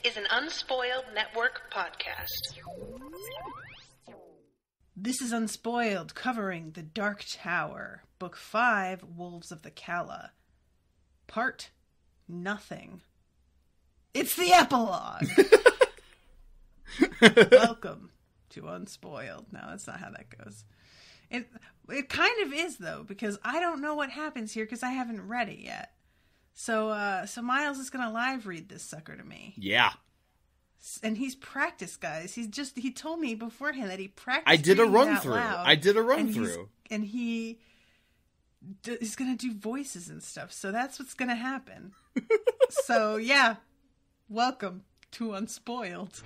is an Unspoiled Network podcast. This is Unspoiled, covering The Dark Tower, Book 5, Wolves of the Calla. Part Nothing. It's the epilogue! Welcome to Unspoiled. No, that's not how that goes. It kind of is, though, because I don't know what happens here because I haven't read it yet. So Miles is going to live read this sucker to me. Yeah. And he's practiced, guys. He told me beforehand that he practiced. I did a run through. And he's going to do voices and stuff. So that's what's going to happen. So, yeah. Welcome to Unspoiled.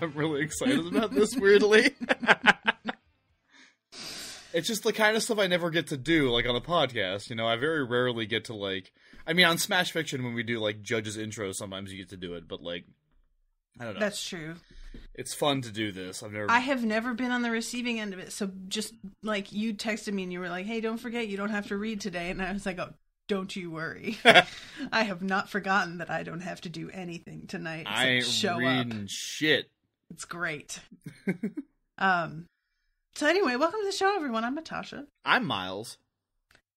I'm really excited about this, weirdly. It's just the kind of stuff I never get to do, like, on a podcast. You know, I very rarely get to, like... I mean, on Smash Fiction, when we do, like, Judge's intro, sometimes you get to do it, but, like... I don't know. That's true. It's fun to do this. I have never been on the receiving end of it, so just, like, you texted me and you were like, hey, don't forget, you don't have to read today, and I was like, oh, don't you worry. I have not forgotten that I don't have to do anything tonight. I ain't show reading up. Shit. It's great. So anyway, welcome to the show, everyone. I'm Natasha. I'm Miles.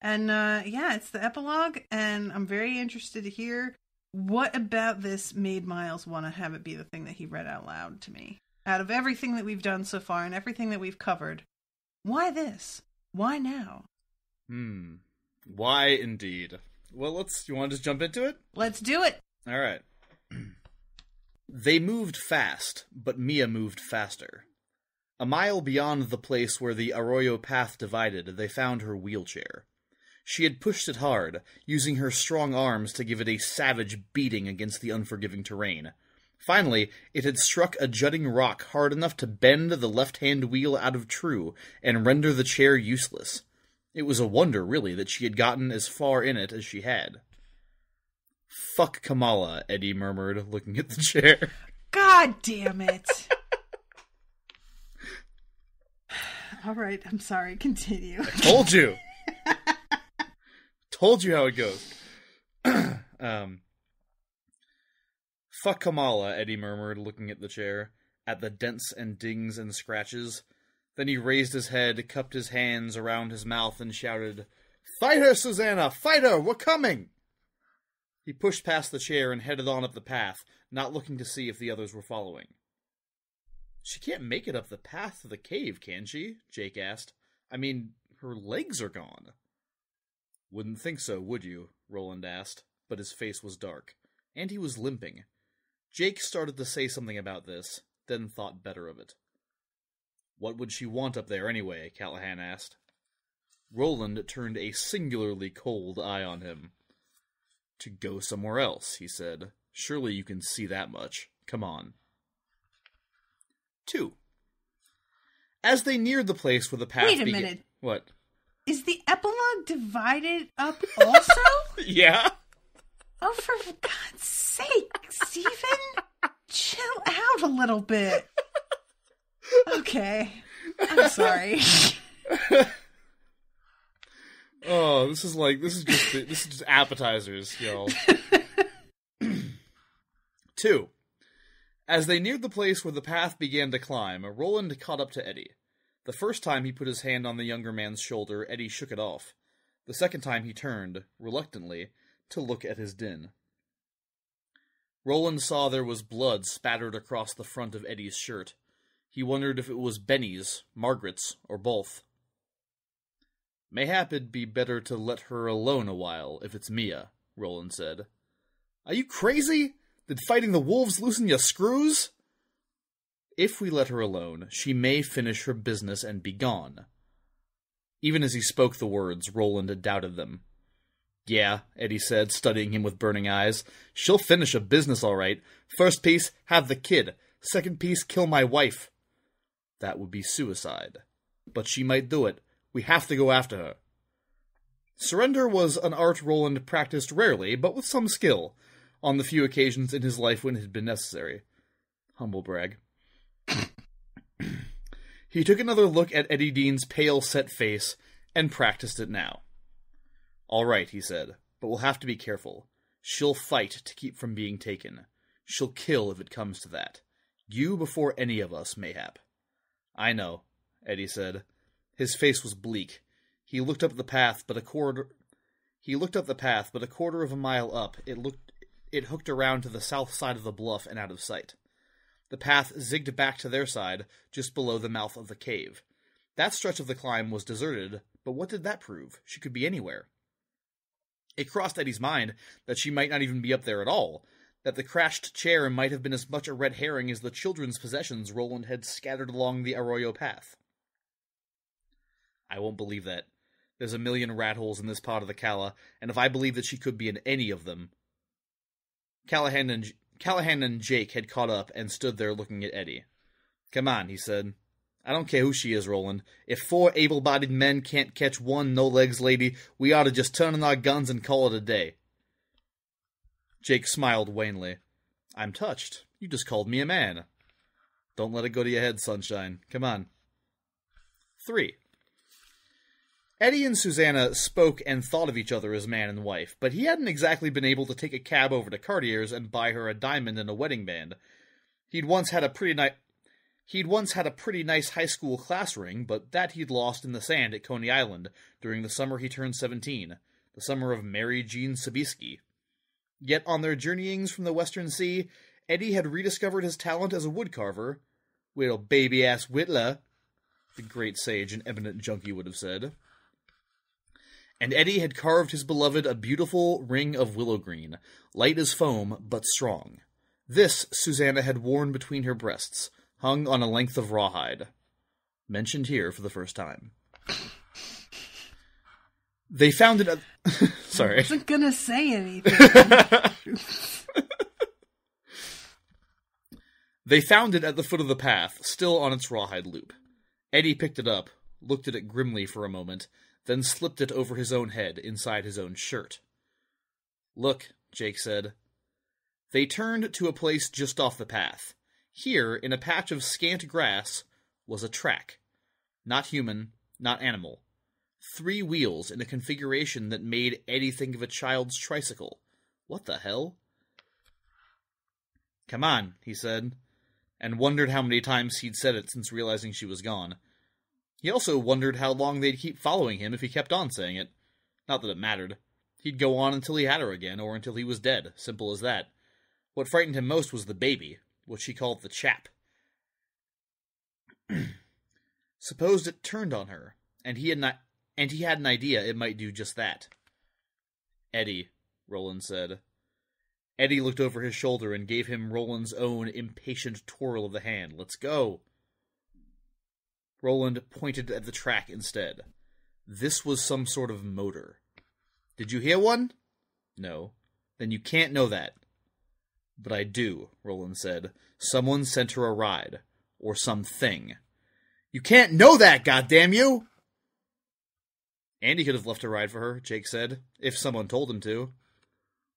And yeah, it's the epilogue, and I'm very interested to hear what about this made Miles want to have it be the thing that he read out loud to me. Out of everything that we've done so far and everything that we've covered, why this? Why now? Why indeed? Well, you want to just jump into it? Let's do it. All right. They moved fast, but Mia moved faster. A mile beyond the place where the Arroyo path divided, they found her wheelchair. She had pushed it hard, using her strong arms to give it a savage beating against the unforgiving terrain. Finally, it had struck a jutting rock hard enough to bend the left-hand wheel out of true and render the chair useless. It was a wonder, really, that she had gotten as far in it as she had. Fuck Kamala, Eddie murmured, looking at the chair. God damn it. All right, I'm sorry. Continue. I told you. Told you how it goes. Fuck Kamala, Eddie murmured, looking at the chair, at the dents and dings and scratches. Then he raised his head, cupped his hands around his mouth, and shouted, "Fight her, Susanna! Fight her! We're coming!" He pushed past the chair and headed on up the path, not looking to see if the others were following. She can't make it up the path to the cave, can she? Jake asked. I mean, her legs are gone. Wouldn't think so, would you? Roland asked, but his face was dark, and he was limping. Jake started to say something about this, then thought better of it. What would she want up there anyway? Callahan asked. Roland turned a singularly cold eye on him. To go somewhere else, he said. Surely you can see that much. Come on. 2. As they neared the place where the path Wait a minute. What? Is the epilogue divided up also? Yeah. Oh, for God's sake, Stephen! Chill out a little bit. Okay. I'm sorry. Oh, this is just appetizers, y'all. 2. As they neared the place where the path began to climb, Roland caught up to Eddie. The first time he put his hand on the younger man's shoulder, Eddie shook it off. The second time he turned, reluctantly, to look at his din. Roland saw there was blood spattered across the front of Eddie's shirt. He wondered if it was Benny's, Margaret's, or both. Mayhap it'd be better to let her alone a while, if it's Mia, Roland said. Are you crazy? Did fighting the wolves loosen your screws? If we let her alone, she may finish her business and be gone. Even as he spoke the words, Roland doubted them. Yeah, Eddie said, studying him with burning eyes. She'll finish a business all right. First piece, have the kid. Second piece, kill my wife. That would be suicide. But she might do it. We have to go after her. Surrender was an art Roland practiced rarely, but with some skill, on the few occasions in his life when it had been necessary. Humble brag. He took another look at Eddie Dean's pale, set face, and practiced it now. All right, he said, but we'll have to be careful. She'll fight to keep from being taken. She'll kill if it comes to that. You before any of us, mayhap. I know, Eddie said. His face was bleak. He looked up the path, but a quarter of a mile up, it hooked around to the south side of the bluff and out of sight. The path zigged back to their side, just below the mouth of the cave. That stretch of the climb was deserted, but what did that prove? She could be anywhere. It crossed Eddie's mind that she might not even be up there at all, that the crashed chair might have been as much a red herring as the children's possessions Roland had scattered along the Arroyo path. I won't believe that. There's a million rat holes in this part of the Calla, and if I believe that she could be in any of them... Callahan and Jake had caught up and stood there looking at Eddie. Come on, he said. I don't care who she is, Roland. If 4 able-bodied men can't catch one no-legs lady, we ought to just turn in our guns and call it a day. Jake smiled wanly. I'm touched. You just called me a man. Don't let it go to your head, sunshine. Come on. 3. Eddie and Susanna spoke and thought of each other as man and wife, but he hadn't exactly been able to take a cab over to Cartier's and buy her a diamond and a wedding band. He'd once had a pretty nice high school class ring, but that he'd lost in the sand at Coney Island during the summer he turned 17, the summer of Mary Jean Sobieski. Yet on their journeyings from the Western Sea, Eddie had rediscovered his talent as a woodcarver. Little baby-ass whittler, the great sage and eminent junkie would have said. And Eddie had carved his beloved a beautiful ring of willow green, light as foam, but strong. This Susanna had worn between her breasts, hung on a length of rawhide. Mentioned here for the first time. They found it at... Sorry. I wasn't gonna say anything. They found it at the foot of the path, still on its rawhide loop. Eddie picked it up, looked at it grimly for a moment, then slipped it over his own head inside his own shirt. Look, Jake said. They turned to a place just off the path. Here, in a patch of scant grass, was a track. Not human, not animal. 3 wheels in a configuration that made Eddie think of a child's tricycle. What the hell? Come on, he said, and wondered how many times he'd said it since realizing she was gone. He also wondered how long they'd keep following him if he kept on saying it. Not that it mattered. He'd go on until he had her again, or until he was dead. Simple as that. What frightened him most was the baby, what she called the chap. Supposed it turned on her, and he had an idea it might do just that. Eddie, Roland said. Eddie looked over his shoulder and gave him Roland's own impatient twirl of the hand. Let's go. Roland pointed at the track instead. This was some sort of motor. Did you hear one? No. Then you can't know that. But I do, Roland said. Someone sent her a ride. Or something. You can't know that, goddamn you! Andy could have left a ride for her, Jake said, if someone told him to.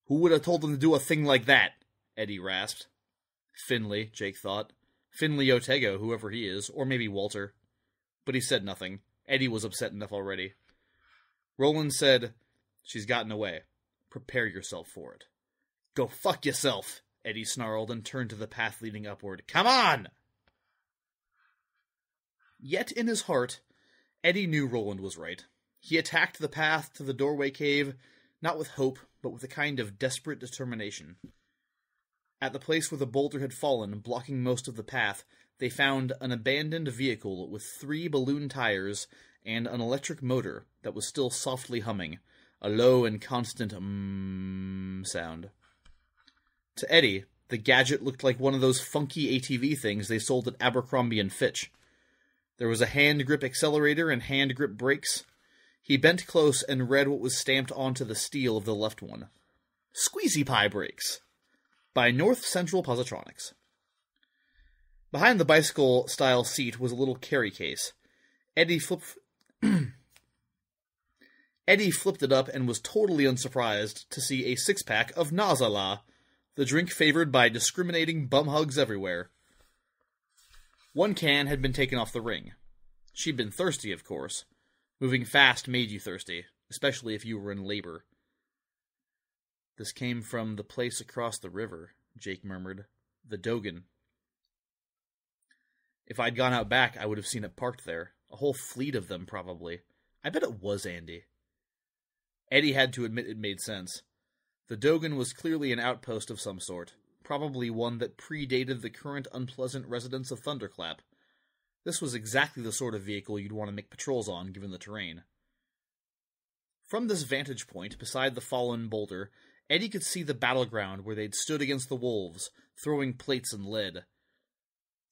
Who would have told him to do a thing like that? Eddie rasped. Finley, Jake thought. Finley Otego, whoever he is, or maybe Walter. But he said nothing. Eddie was upset enough already. Roland said, She's gotten away. Prepare yourself for it. Go fuck yourself, Eddie snarled and turned to the path leading upward. Come on! Yet in his heart, Eddie knew Roland was right. He attacked the path to the doorway cave, not with hope, but with a kind of desperate determination. At the place where the boulder had fallen, blocking most of the path, they found an abandoned vehicle with 3 balloon tires and an electric motor that was still softly humming, a low and constant sound. To Eddie, the gadget looked like one of those funky ATV things they sold at Abercrombie & Fitch. There was a hand-grip accelerator and hand-grip brakes. He bent close and read what was stamped onto the steel of the left one. Squeezy Pie Brakes, by North Central Positronics. Behind the bicycle-style seat was a little carry case. Eddie flipped it up and was totally unsurprised to see a six-pack of Nazala, the drink favored by discriminating bum hugs everywhere. One can had been taken off the ring. She'd been thirsty, of course. Moving fast made you thirsty, especially if you were in labor. This came from the place across the river, Jake murmured. The Dogan. If I'd gone out back, I would have seen it parked there. A whole fleet of them, probably. I bet it was Andy. Eddie had to admit it made sense. The Dogan was clearly an outpost of some sort, probably one that predated the current unpleasant residents of Thunderclap. This was exactly the sort of vehicle you'd want to make patrols on, given the terrain. From this vantage point, beside the fallen boulder, Eddie could see the battleground where they'd stood against the wolves, throwing plates and lead.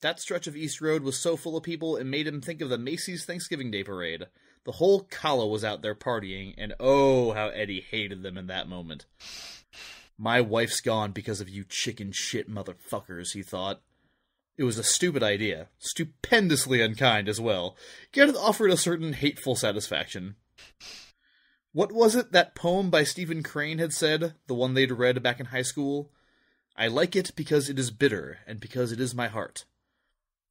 That stretch of East Road was so full of people it made him think of the Macy's Thanksgiving Day Parade. The whole Calla was out there partying, and oh, how Eddie hated them in that moment. My wife's gone because of you chicken shit motherfuckers, he thought. It was a stupid idea, stupendously unkind as well, yet it offered a certain hateful satisfaction. What was it that poem by Stephen Crane had said, the one they'd read back in high school? I like it because it is bitter, and because it is my heart.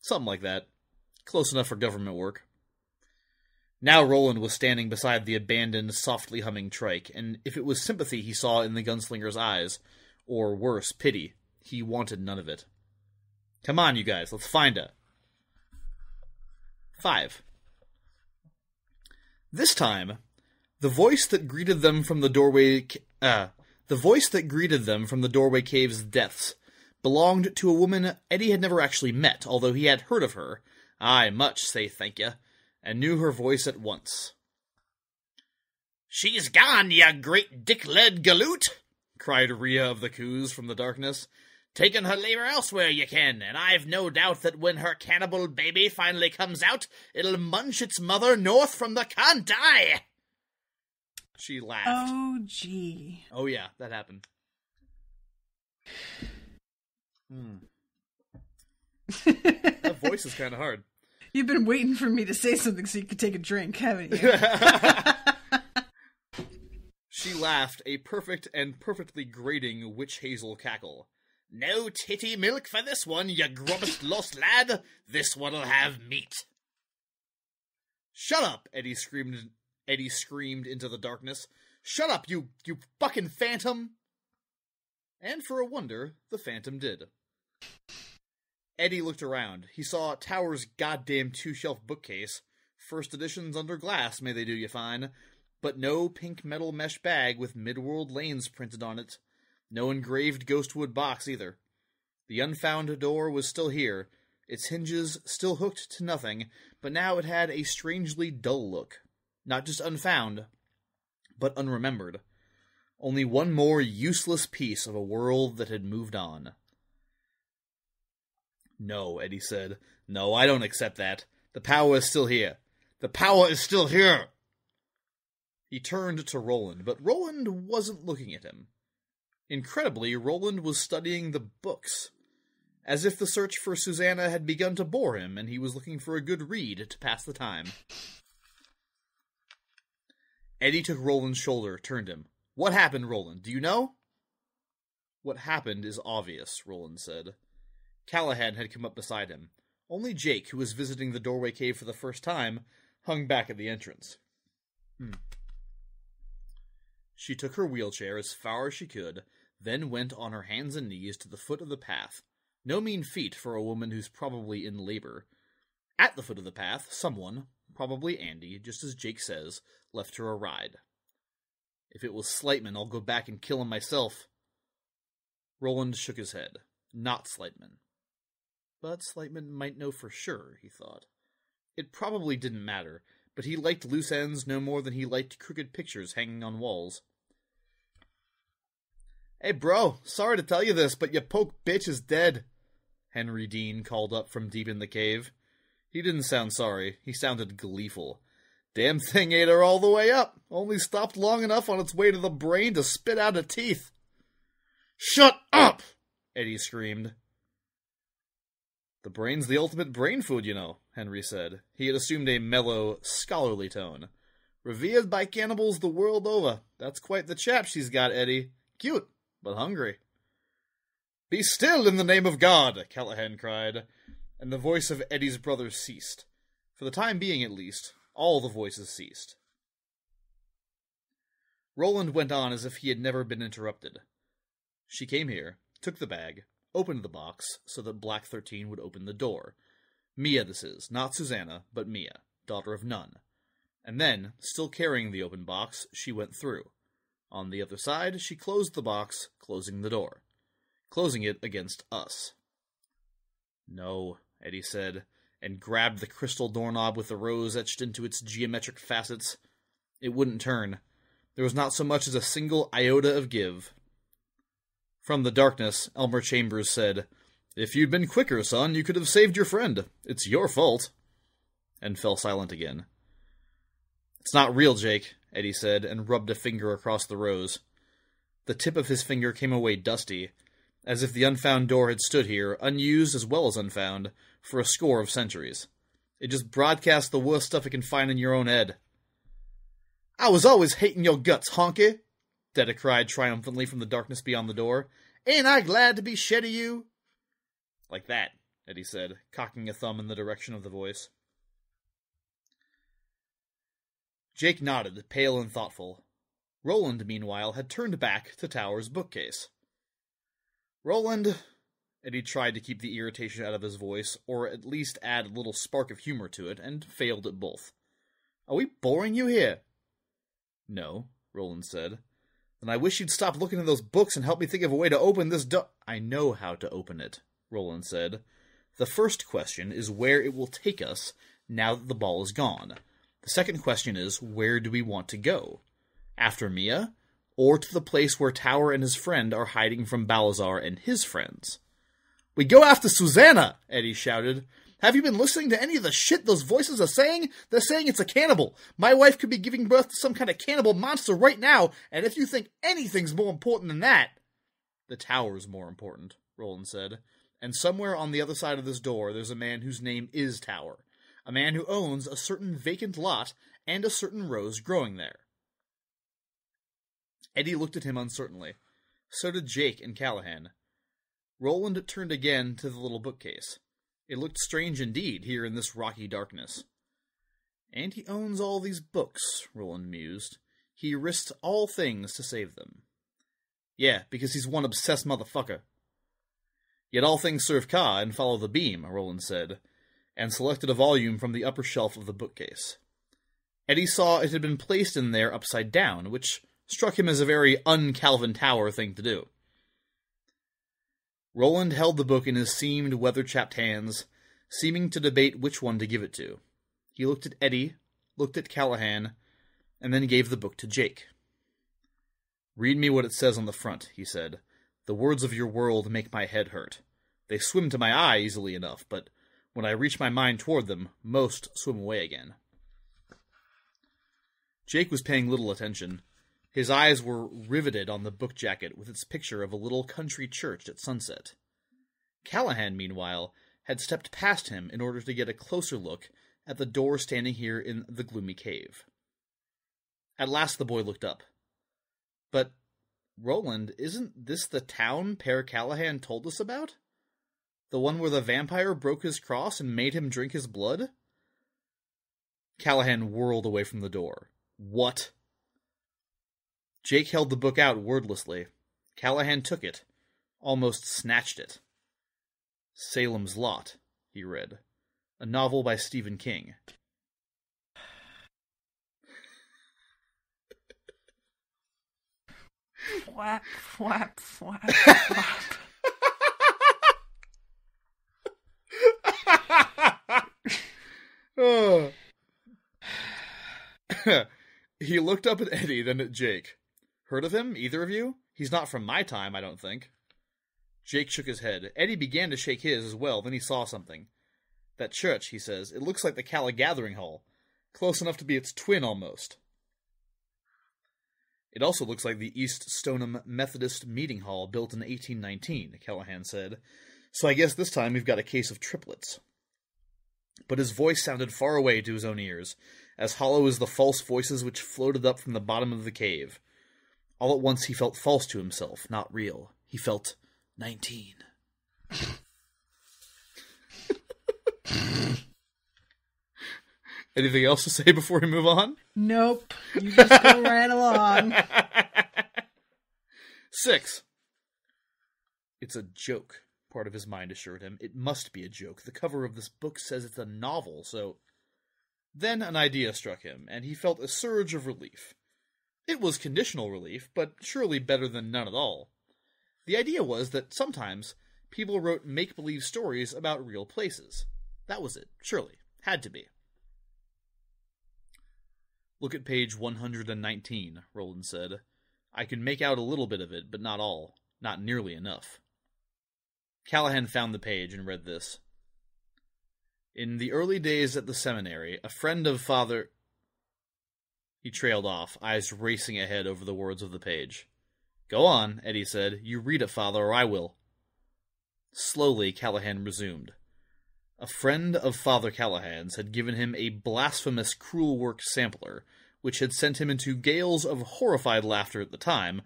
Something like that. Close enough for government work. Now Roland was standing beside the abandoned, softly humming trike, and if it was sympathy he saw in the gunslinger's eyes, or worse, pity, he wanted none of it. Come on, you guys, let's find her. 5. This time, the voice that greeted them from the doorway cave's depths belonged to a woman Eddie had never actually met, although he had heard of her. Aye, much, say thank you, and knew her voice at once. She's gone, ya great dick-led galoot, cried Rhea of the Coos from the darkness. Taken her labor elsewhere, you can, and I've no doubt that when her cannibal baby finally comes out, it'll munch its mother north from the Kandai. She laughed. Oh, gee. Oh, yeah, that happened. That voice is kind of hard. You've been waiting for me to say something so you could take a drink, haven't you? She laughed, a perfect and perfectly grating witch hazel cackle. No titty milk for this one, you grubbest lost lad. This one'll have meat. Shut up, Eddie screamed into the darkness. Shut up, you fucking phantom! And for a wonder, the phantom did. Eddie looked around. He saw Tower's goddamn 2-shelf bookcase. First editions under glass, may they do you fine. But no pink metal mesh bag with Midworld Lanes printed on it. No engraved ghostwood box, either. The unfound door was still here, its hinges still hooked to nothing, but now it had a strangely dull look. Not just unfound, but unremembered. Only one more useless piece of a world that had moved on. No, Eddie said. No, I don't accept that. The power is still here. The power is still here! He turned to Roland, but Roland wasn't looking at him. Incredibly, Roland was studying the books, as if the search for Susanna had begun to bore him, and he was looking for a good read to pass the time. Eddie took Roland's shoulder, turned him. What happened, Roland? Do you know? What happened is obvious, Roland said. Callahan had come up beside him. Only Jake, who was visiting the doorway cave for the first time, hung back at the entrance. She took her wheelchair as far as she could, then went on her hands and knees to the foot of the path. No mean feat for a woman who's probably in labor. At the foot of the path, someone, probably Andy, just as Jake says, left her a ride. If it was Slightman, I'll go back and kill him myself. Roland shook his head. Not Slightman. But Slightman might know for sure, he thought. It probably didn't matter, but he liked loose ends no more than he liked crooked pictures hanging on walls. Hey bro, sorry to tell you this, but your poke bitch is dead, Henry Dean called up from deep in the cave. He didn't sound sorry, he sounded gleeful. Damn thing ate her all the way up, only stopped long enough on its way to the brain to spit out her teeth. Shut up! Eddie screamed. The brain's the ultimate brain food, you know, Henry said. He had assumed a mellow, scholarly tone. Revered by cannibals the world over. That's quite the chap she's got, Eddie. Cute, but hungry. Be still in the name of God, Callahan cried, and the voice of Eddie's brother ceased. For the time being, at least, all the voices ceased. Roland went on as if he had never been interrupted. She came here, took the bag, opened the box so that Black 13 would open the door. Mia, this is, not Susanna, but Mia, daughter of none. And then, still carrying the open box, she went through. On the other side, she closed the box, closing the door. Closing it against us. No, Eddie said, and grabbed the crystal doorknob with the rose etched into its geometric facets. It wouldn't turn. There was not so much as a single iota of give. From the darkness, Elmer Chambers said, If you'd been quicker, son, you could have saved your friend. It's your fault. And fell silent again. It's not real, Jake, Eddie said, and rubbed a finger across the rose. The tip of his finger came away dusty, as if the unfound door had stood here, unused as well as unfound, for a score of centuries. It just broadcast the worst stuff it can find in your own head. I was always hating your guts, honky, Detta cried triumphantly from the darkness beyond the door. Ain't I glad to be shed of you? Like that, Eddie said, cocking a thumb in the direction of the voice. Jake nodded, pale and thoughtful. Roland, meanwhile, had turned back to Tower's bookcase. Roland, Eddie tried to keep the irritation out of his voice, or at least add a little spark of humor to it, and failed at both. Are we boring you here? No, Roland said. Then I wish you'd stop looking at those books and help me think of a way to open this door. I know how to open it, Roland said. The first question is where it will take us now that the ball is gone. The second question is, where do we want to go? After Mia? Or to the place where Tower and his friend are hiding from Balazar and his friends? We go after Susanna, Eddie shouted. Have you been listening to any of the shit those voices are saying? They're saying it's a cannibal. My wife could be giving birth to some kind of cannibal monster right now, and if you think anything's more important than that... The Tower's more important, Roland said. And somewhere on the other side of this door there's a man whose name is Tower. A man who owns a certain vacant lot and a certain rose growing there. Eddie looked at him uncertainly. So did Jake and Callahan. Roland turned again to the little bookcase. It looked strange indeed, here in this rocky darkness. And he owns all these books, Roland mused. He risked all things to save them. Yeah, because he's one obsessed motherfucker. Yet all things serve Ka and follow the beam, Roland said, and selected a volume from the upper shelf of the bookcase. Eddie saw it had been placed in there upside down, which struck him as a very un-Calvin Tower thing to do. Roland held the book in his seamed, weather-chapped hands, seeming to debate which one to give it to. He looked at Eddie, looked at Callahan, and then gave the book to Jake. Read me what it says on the front, he said. The words of your world make my head hurt. They swim to my eye easily enough, but when I reach my mind toward them, most swim away again. Jake was paying little attention. His eyes were riveted on the book jacket with its picture of a little country church at sunset. Callahan, meanwhile, had stepped past him in order to get a closer look at the door standing here in the gloomy cave. At last the boy looked up. But, Roland, isn't this the town Pere Callahan told us about? The one where the vampire broke his cross and made him drink his blood? Callahan whirled away from the door. What? Jake held the book out wordlessly. Callahan took it, almost snatched it. Salem's Lot, he read. A novel by Stephen King. Flap, flap, flap, flap. Oh. He looked up at Eddie, then at Jake. Heard of him, either of you? He's not from my time, I don't think. Jake shook his head. Eddie began to shake his as well, then he saw something. That church, he says, it looks like the Calla Gathering Hall. Close enough to be its twin, almost. It also looks like the East Stoneham Methodist Meeting Hall built in 1819, Callahan said. So I guess this time we've got a case of triplets. But his voice sounded far away to his own ears, as hollow as the false voices which floated up from the bottom of the cave. All at once he felt false to himself, not real. He felt 19. Anything else to say before we move on? Nope. You just go right along. 6. It's a joke, part of his mind assured him. It must be a joke. The cover of this book says it's a novel, so... Then an idea struck him, and he felt a surge of relief. It was conditional relief, but surely better than none at all. The idea was that sometimes people wrote make-believe stories about real places. That was it, surely. Had to be. Look at page 119, Roland said. I can make out a little bit of it, but not all. Not nearly enough. Callahan found the page and read this. In the early days at the seminary, a friend of Father... He trailed off, eyes racing ahead over the words of the page. Go on, Eddie said. You read it, Father, or I will. Slowly, Callahan resumed. A friend of Father Callahan's had given him a blasphemous cruel work sampler, which had sent him into gales of horrified laughter at the time,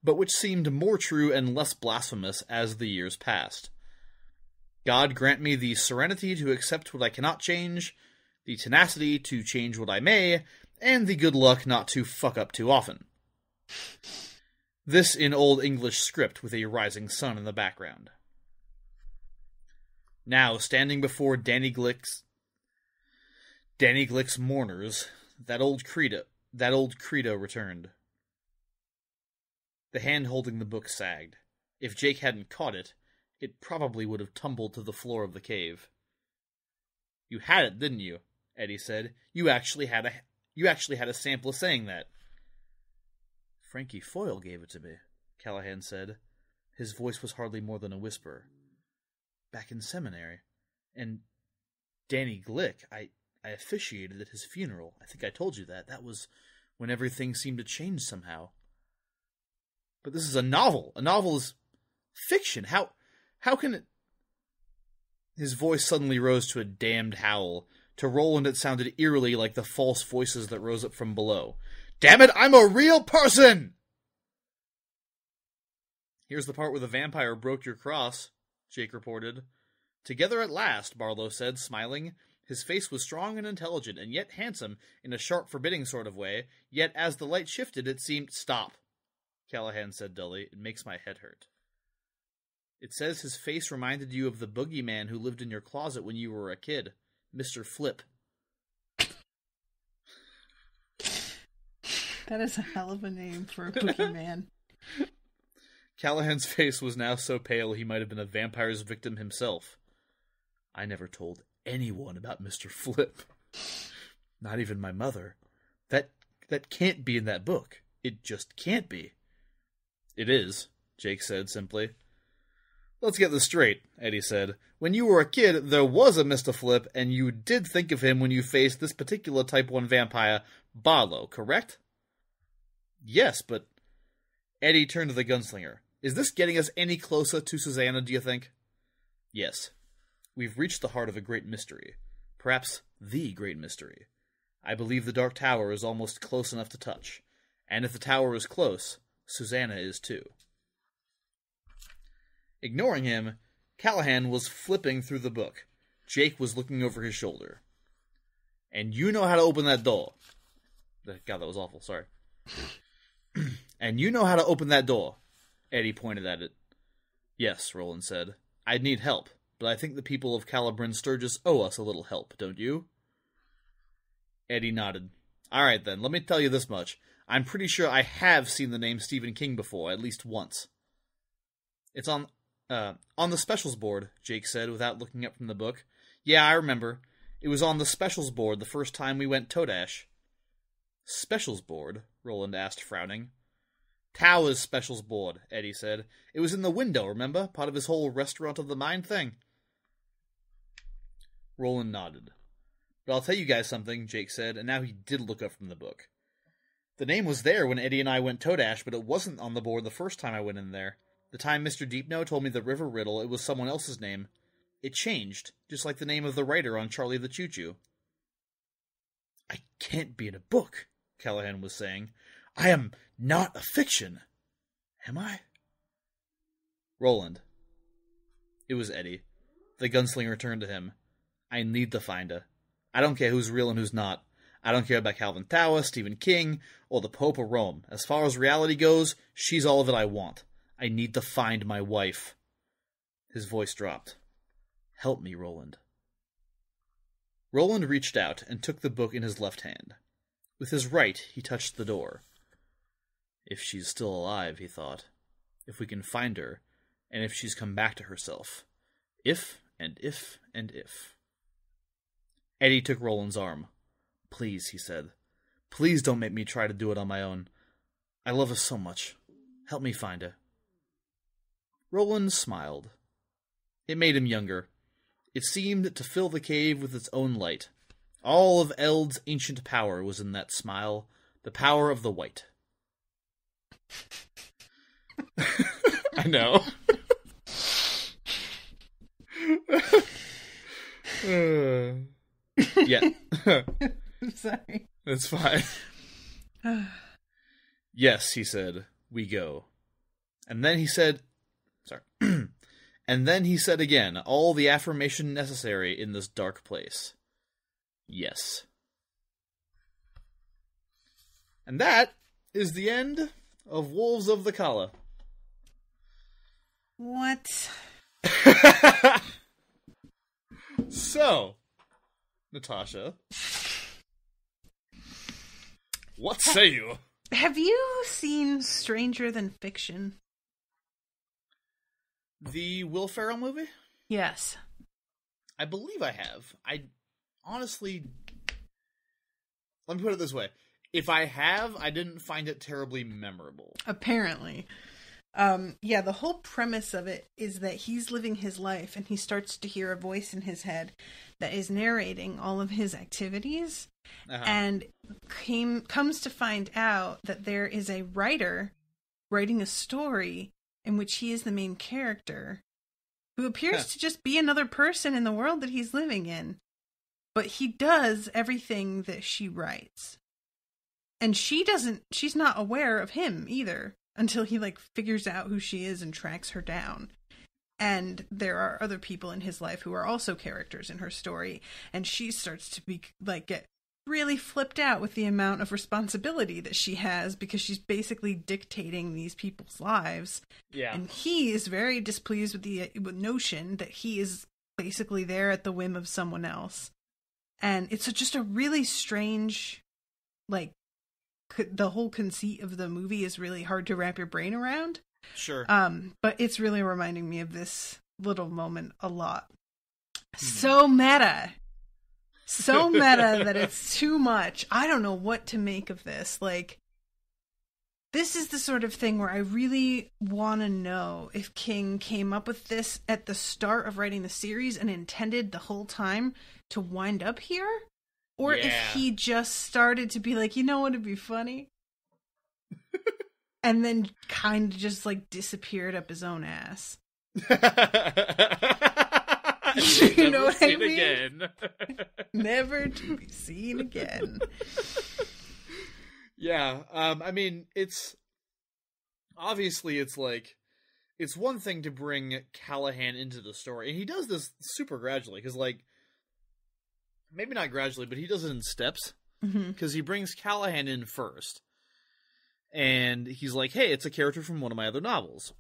but which seemed more true and less blasphemous as the years passed. God grant me the serenity to accept what I cannot change, the tenacity to change what I may, and the good luck not to fuck up too often. This in Old English script with a rising sun in the background. Now, standing before Danny Glick's mourners, that old credo returned. The hand holding the book sagged. If Jake hadn't caught it, it probably would have tumbled to the floor of the cave. You had it, didn't you? Eddie said. You actually had a sample of saying that. Frankie Foyle gave it to me, Callahan said. His voice was hardly more than a whisper. Back in seminary. And Danny Glick, I officiated at his funeral. I think I told you that. That was when everything seemed to change somehow. But this is a novel. A novel is fiction. How can it... His voice suddenly rose to a damned howl. To Roland it sounded eerily like the false voices that rose up from below. Damn it, I'm a real person! Here's the part where the vampire broke your cross, Jake reported. Together at last, Barlow said, smiling. His face was strong and intelligent, and yet handsome, in a sharp, forbidding sort of way, yet as the light shifted it seemed... Stop, Callahan said dully. It makes my head hurt. It says his face reminded you of the boogeyman who lived in your closet when you were a kid. Mr. Flip. That is a hell of a name for a boogeyman. Callahan's face was now so pale he might have been a vampire's victim himself. I never told anyone about Mr. Flip. Not even my mother. That can't be in that book. It just can't be. It is, Jake said simply. Let's get this straight, Eddie said. When you were a kid, there was a Mr. Flip, and you did think of him when you faced this particular Type 1 vampire, Barlow, correct? Yes, but... Eddie turned to the gunslinger. Is this getting us any closer to Susanna, do you think? Yes. We've reached the heart of a great mystery. Perhaps the great mystery. I believe the Dark Tower is almost close enough to touch. And if the tower is close, Susanna is too. Ignoring him, Callahan was flipping through the book. Jake was looking over his shoulder. And you know how to open that door. God, that was awful, sorry. And you know how to open that door. Eddie pointed at it. Yes, Roland said. I'd need help, but I think the people of Calla Bryn Sturgis owe us a little help, don't you? Eddie nodded. All right, then, let me tell you this much. I'm pretty sure I have seen the name Stephen King before, at least once. It's on the specials board, Jake said, without looking up from the book. Yeah, I remember. It was on the specials board the first time we went Todash. Specials board? Roland asked, frowning. Tower's specials board, Eddie said. It was in the window, remember? Part of his whole Restaurant of the Mind thing. Roland nodded. But I'll tell you guys something, Jake said, and now he did look up from the book. The name was there when Eddie and I went Todash, but it wasn't on the board the first time I went in there. The time Mr. Deepno told me the river riddle, it was someone else's name. It changed, just like the name of the writer on Charlie the Choo-Choo. I can't be in a book, Callahan was saying. I am not a fiction. Am I? Roland. It was Eddie. The gunslinger turned to him. I need to find her. I don't care who's real and who's not. I don't care about Calvin Tower, Stephen King, or the Pope of Rome. As far as reality goes, she's all that I want. I need to find my wife. His voice dropped. Help me, Roland. Roland reached out and took the book in his left hand. With his right, he touched the door. If she's still alive, he thought. If we can find her, and if she's come back to herself. If, and if, and if. Eddie took Roland's arm. Please, he said. Please don't make me try to do it on my own. I love her so much. Help me find her. Roland smiled. It made him younger. It seemed to fill the cave with its own light. All of Eld's ancient power was in that smile, the power of the white. I know. Yeah. I'm sorry. That's fine. Yes, he said, we go. And then he said, and then he said again, all the affirmation necessary in this dark place. Yes. And that is the end of Wolves of the Calla. What? So, Natasha, what say you? Have you seen Stranger Than Fiction? The Will Ferrell movie? Yes. I believe I have. I honestly... Let me put it this way. If I have, I didn't find it terribly memorable. Apparently. Yeah, the whole premise of it is that he's living his life and he starts to hear a voice in his head that is narrating all of his activities. Uh-huh. And comes to find out that there is a writer writing a story in which he is the main character who appears to just be another person in the world that he's living in. But he does everything that she writes. And she's not aware of him either until he figures out who she is and tracks her down. And there are other people in his life who are also characters in her story. And she starts to be get really flipped out with the amount of responsibility that she has because she's basically dictating these people's lives. Yeah. And he is very displeased with the notion that he is basically there at the whim of someone else. And it's just a really strange, the whole conceit of the movie is really hard to wrap your brain around. Sure. But it's really reminding me of this little moment a lot. So meta. So meta that it's too much. I don't know what to make of this. This is the sort of thing where I really want to know if King came up with this at the start of writing the series and intended the whole time to wind up here. Or if he just started to be you know what would be funny? And then kind of just disappeared up his own ass. You know what I mean? Again. Never to be seen again. Yeah, I mean, it's obviously it's one thing to bring Callahan into the story, and he does this super gradually because maybe not gradually, but he does it in steps because he brings Callahan in first, and he's like, "Hey, it's a character from one of my other novels,"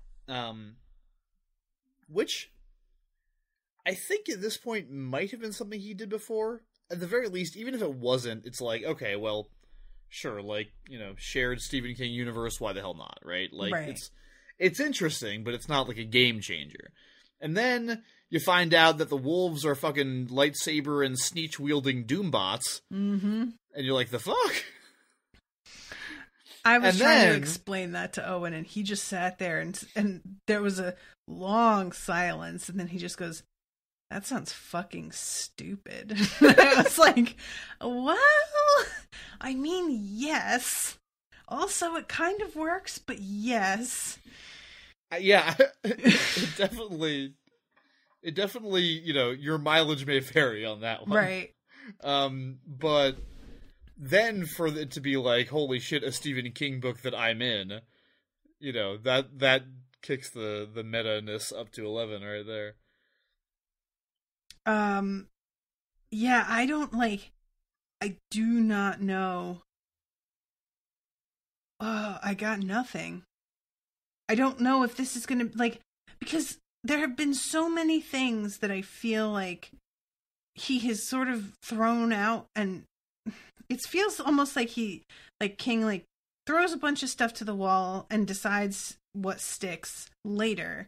which I think at this point might have been something he did before. At the very least, even if it wasn't, it's okay, well, sure, shared Stephen King universe, why the hell not, right? Right. It's interesting, but it's not a game changer. And then you find out that the wolves are fucking lightsaber and sneech-wielding doombots, and you're like, the fuck? I was trying to explain that to Owen, and he just sat there, and there was a long silence, and then he just goes, that sounds fucking stupid. I was like, well, I mean, yes. Also, it kind of works, but yes. Yeah, it definitely, your mileage may vary on that one. Right. But then for it to be like, holy shit, a Stephen King book that I'm in, that kicks the meta-ness up to 11 right there. Yeah, I do not know. I got nothing. I don't know if this is gonna, because there have been so many things that I feel like he has sort of thrown out, and it feels almost like King throws a bunch of stuff to the wall and decides what sticks later.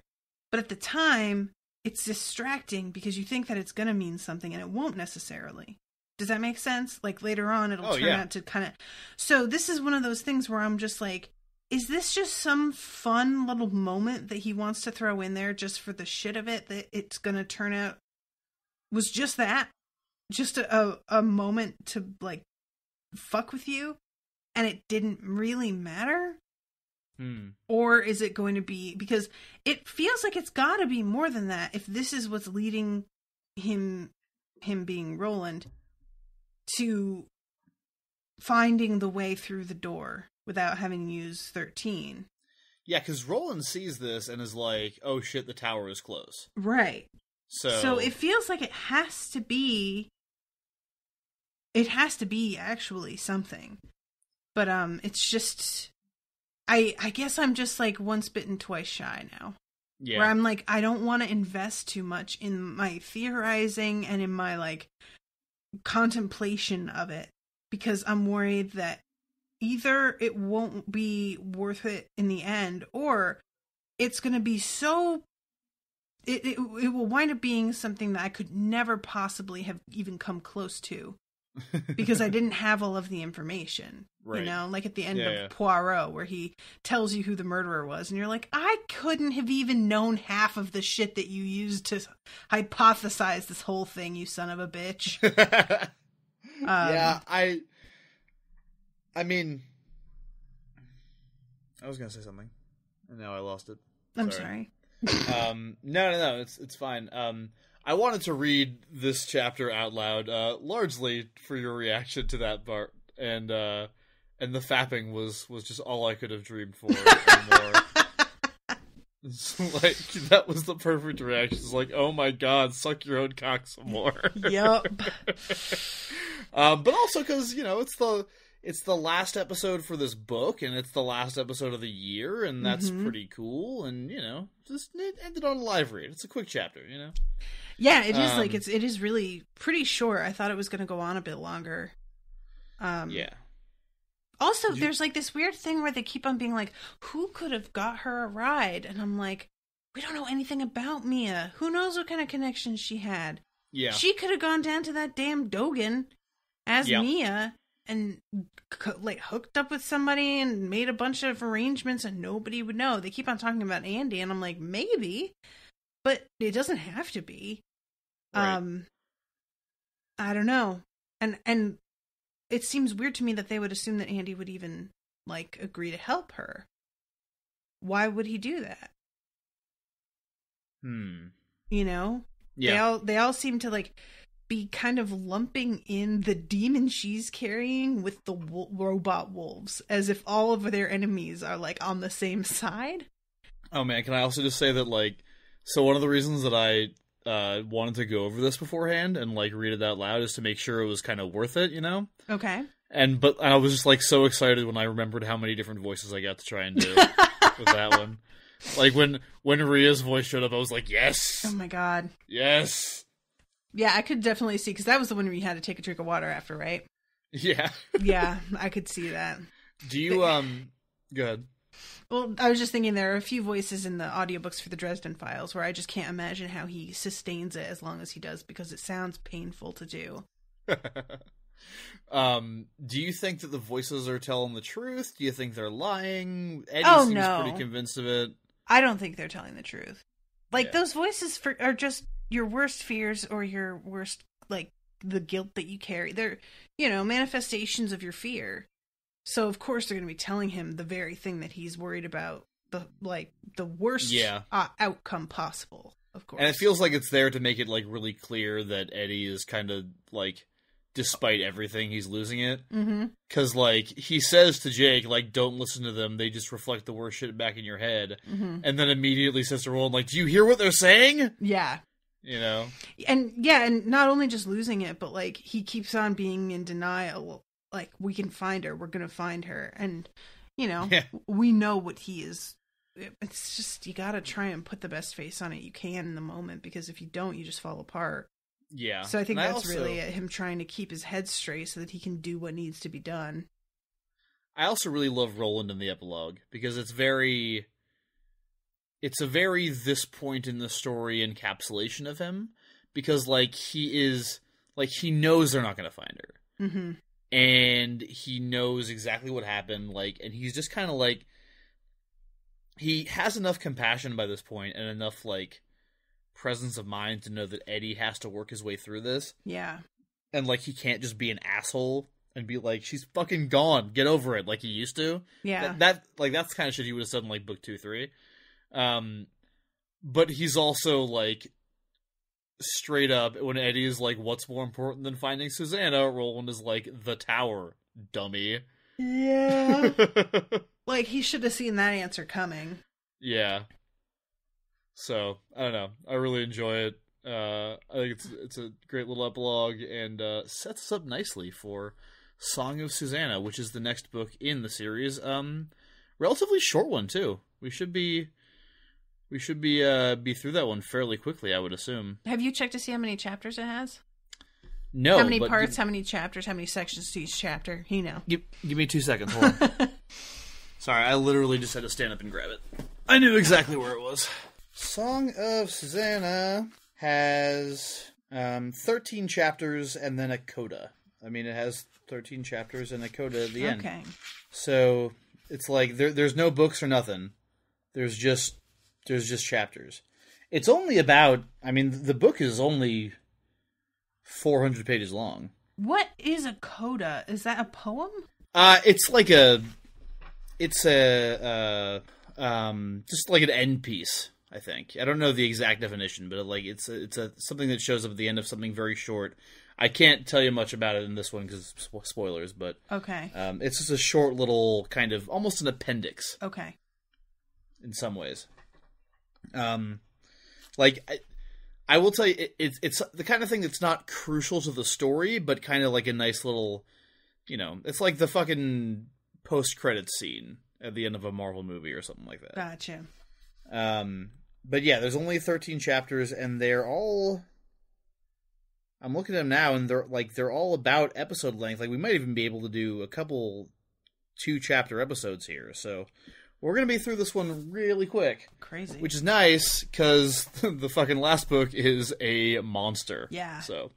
But at the time, it's distracting because you think that it's going to mean something and it won't necessarily. Does that make sense? Like later on, it'll turn out to kind of... So this is one of those things where I'm just like, is this just some fun little moment that he wants to throw in there just for the shit of it, that it's going to turn out was just that? Just a moment to, fuck with you, and it didn't really matter? Or is it going to be... Because it feels like it's got to be more than that if this is what's leading him being Roland to finding the way through the door without having used 13. Yeah, because Roland sees this and is like, oh shit, the tower is close. Right. So it feels like it has to be actually something. But it's just... I guess I'm just once bitten, twice shy now. Yeah. Where I'm I don't want to invest too much in my theorizing and in my contemplation of it, because I'm worried that either it won't be worth it in the end, or it's going to be so... It will wind up being something that I could never possibly have even come close to. Because I didn't have all of the information, right. Like at the end of Poirot, where he tells you who the murderer was, and you're like, I couldn't have even known half of the shit that you used to hypothesize this whole thing, you son of a bitch. I mean, I was gonna say something, and now I lost it. I'm sorry. No, it's fine. I wanted to read this chapter out loud, largely for your reaction to that part, and the fapping was just all I could have dreamed for. And more. It's that was the perfect reaction. It's oh my god, suck your own cock some more. Yep. But also because it's the last episode for this book, and it's the last episode of the year, and that's pretty cool. And just it ended on a live read. It's a quick chapter, Yeah, it is it is really pretty short. I thought it was going to go on a bit longer. Yeah. Also, there's this weird thing where they keep on being who could have got her a ride? And I'm like, we don't know anything about Mia. Who knows what kind of connections she had? Yeah. She could have gone down to that damn Dogan as Mia and hooked up with somebody and made a bunch of arrangements and nobody would know. They keep on talking about Andy, and I'm like, maybe, but it doesn't have to be. Right. I don't know. And it seems weird to me that they would assume that Andy would even agree to help her. Why would he do that? Yeah. They all seem to be kind of lumping in the demon she's carrying with the robot wolves, as if all of their enemies are on the same side. Oh man, can I also just say that so one of the reasons that I wanted to go over this beforehand and read it out loud is to make sure it was kind of worth it, Okay. But I was just so excited when I remembered how many different voices I got to try and do with that one. When Rhea's voice showed up, I was like, yes! Oh my god. Yes! Yeah, I could definitely see, because that was the one where you had to take a drink of water after, right? Yeah. Yeah, I could see that. Do you, go ahead. Well, I was just thinking there are a few voices in the audiobooks for the Dresden Files where I just can't imagine how he sustains it as long as he does, because it sounds painful to do. Do you think that the voices are telling the truth? Do you think they're lying? Eddie seems pretty convinced of it. I don't think they're telling the truth. Those voices are just your worst fears, or your worst, the guilt that you carry. They're, manifestations of your fear. So, of course, they're going to be telling him the very thing that he's worried about the worst Yeah. outcome possible, of course. And it feels like it's there to make it, like, really clear that Eddie is kind of, like, despite everything, he's losing it. Mm-hmm. Because, like, he says to Jake, like, don't listen to them, they just reflect the worst shit back in your head. Mm-hmm. And then immediately says to Roland, like, do you hear what they're saying? Yeah. You know? And not only just losing it, but, like, he keeps on being in denial. Like, we can find her, we're gonna find her. And, you know, we know what he is. It's just, you gotta try and put the best face on it you can in the moment, because if you don't, you just fall apart. Yeah. So I think that's really him trying to keep his head straight so that he can do what needs to be done. I also really love Roland in the epilogue, because it's a very this point in the story encapsulation of him, because, like, he knows they're not going to find her. Mm-hmm. And he knows exactly what happened, like, and he's just kind of, like, he has enough compassion by this point and enough, like, presence of mind to know that Eddie has to work his way through this. Yeah. And, like, he can't just be an asshole and be like, she's fucking gone, get over it, like he used to. Yeah. That's the kind of shit he would have said in, like, book 2, 3. But he's also, like, straight up, when Eddie is like, what's more important than finding Susanna, Roland is like, the tower, dummy. Yeah. Like, he should have seen that answer coming. Yeah. So, I don't know. I really enjoy it. I think it's a great little epilogue, and sets us up nicely for Song of Susanna, which is the next book in the series. Relatively short one, too. We should be through that one fairly quickly, I would assume. Have you checked to see how many chapters it has? No. How many parts, how many chapters, how many sections to each chapter? You know. Give me 2 seconds, hold on. Sorry, I literally just had to stand up and grab it. I knew exactly where it was. Song of Susanna has 13 chapters and then a coda. I mean, it has 13 chapters and a coda at the end. Okay. So, it's like, there's no books or nothing. There's just chapters. It's only about, I mean, the book is only 400 pages long. What is a coda? Is that a poem? It's like just like an end piece, I think. I don't know the exact definition, but it's something that shows up at the end of something very short. I can't tell you much about it in this one because spoilers, but okay. It's just a short little kind of almost an appendix. Okay. In some ways. I will tell you, it's the kind of thing that's not crucial to the story, but kind of like a nice little, you know, it's like the fucking post-credits scene at the end of a Marvel movie or something like that. Gotcha. But yeah, there's only 13 chapters, and they're all, I'm looking at them now, and they're all about episode length. Like, we might even be able to do a couple 2-chapter episodes here, so we're going to be through this one really quick. Crazy. Which is nice, because the fucking last book is a monster. Yeah. So.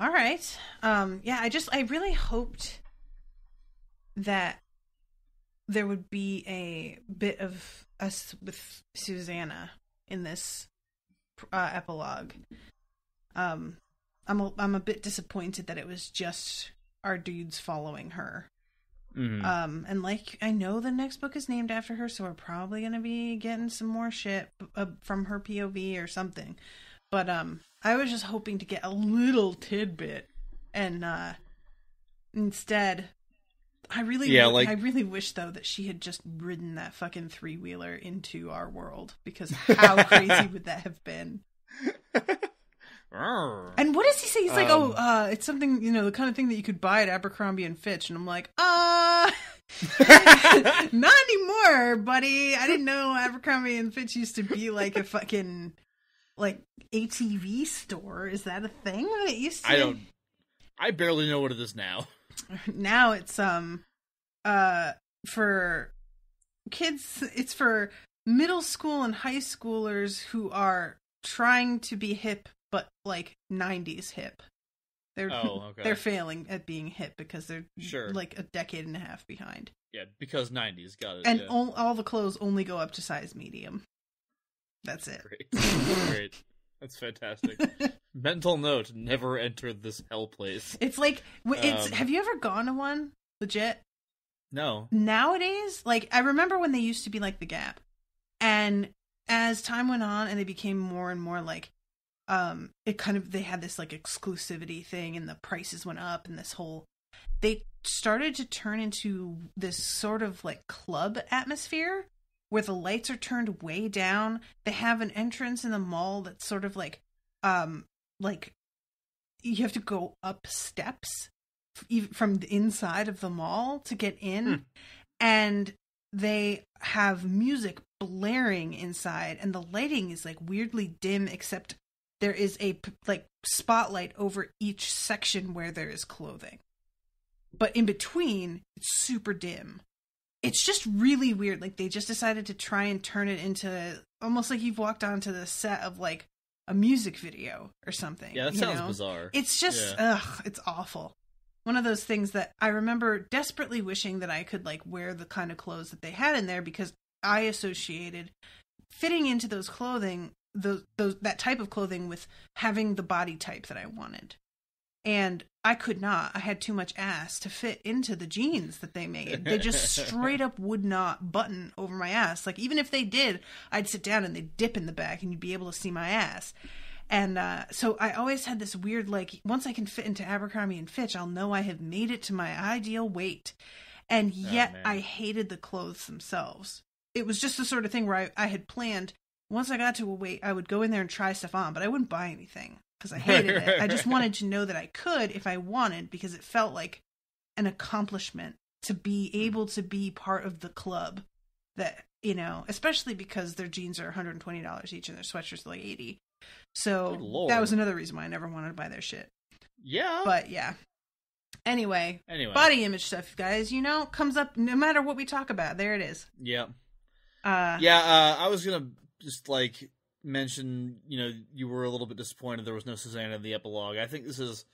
All right. I really hoped that there would be a bit of us with Susanna in this epilogue. I'm a bit disappointed that it was just our dudes following her. Mm-hmm. And like, I know the next book is named after her, so we're probably going to be getting some more shit from her POV or something. But I was just hoping to get a little tidbit, and instead, I really wish though that she had just ridden that fucking 3-wheeler into our world, because how crazy would that have been? And what does he say? He's like, it's something, you know, the kind of thing that you could buy at Abercrombie and Fitch. And I'm like, not anymore, buddy. I didn't know Abercrombie and Fitch used to be like a fucking, like, ATV store. Is that a thing that it used to? I barely know what it is now. Now it's, for kids, it's for middle school and high schoolers who are trying to be hip, but like 90s hip. They're failing at being hip because they're like a decade and a half behind. Yeah, because 90s, got it. And all the clothes only go up to size medium. That's it. Great. That's fantastic. Mental note, never enter this hell place. It's like, have you ever gone to one? Legit? No. Nowadays, like, I remember when they used to be like the Gap. And as time went on and they became more and more like, they had this like exclusivity thing and the prices went up and they started to turn into this sort of like club atmosphere where the lights are turned way down. They have an entrance in the mall that's sort of like you have to go up steps from the inside of the mall to get in. And they have music blaring inside and the lighting is like weirdly dim, except there is a like spotlight over each section where there is clothing. But in between, it's super dim. It's just really weird. Like, they just decided to try and turn it into almost like you've walked onto the set of like a music video or something. Yeah, that sounds bizarre. It's just, it's awful. One of those things that I remember desperately wishing that I could like wear the kind of clothes that they had in there, because I associated fitting into those clothing, that type of clothing, with having the body type that I wanted. And I could not. I had too much ass to fit into the jeans that they made. They just straight up would not button over my ass. Like, even if they did, I'd sit down and they'd dip in the back and you'd be able to see my ass. And so I always had this weird, like, once I can fit into Abercrombie and Fitch, I'll know I have made it to my ideal weight. And yet I hated the clothes themselves. It was just the sort of thing where I had planned, once I got to a weight, I would go in there and try stuff on, but I wouldn't buy anything because I hated it. I just wanted to know that I could if I wanted, because it felt like an accomplishment to be able to be part of the club that, you know, especially because their jeans are $120 each and their sweatshirts are like $80. So that was another reason why I never wanted to buy their shit. Yeah. But yeah. Anyway, body image stuff, guys, you know, comes up no matter what we talk about. There it is. Yeah. I was going to just like mention, you know, you were a little bit disappointed there was no Susanna in the epilogue. I think this is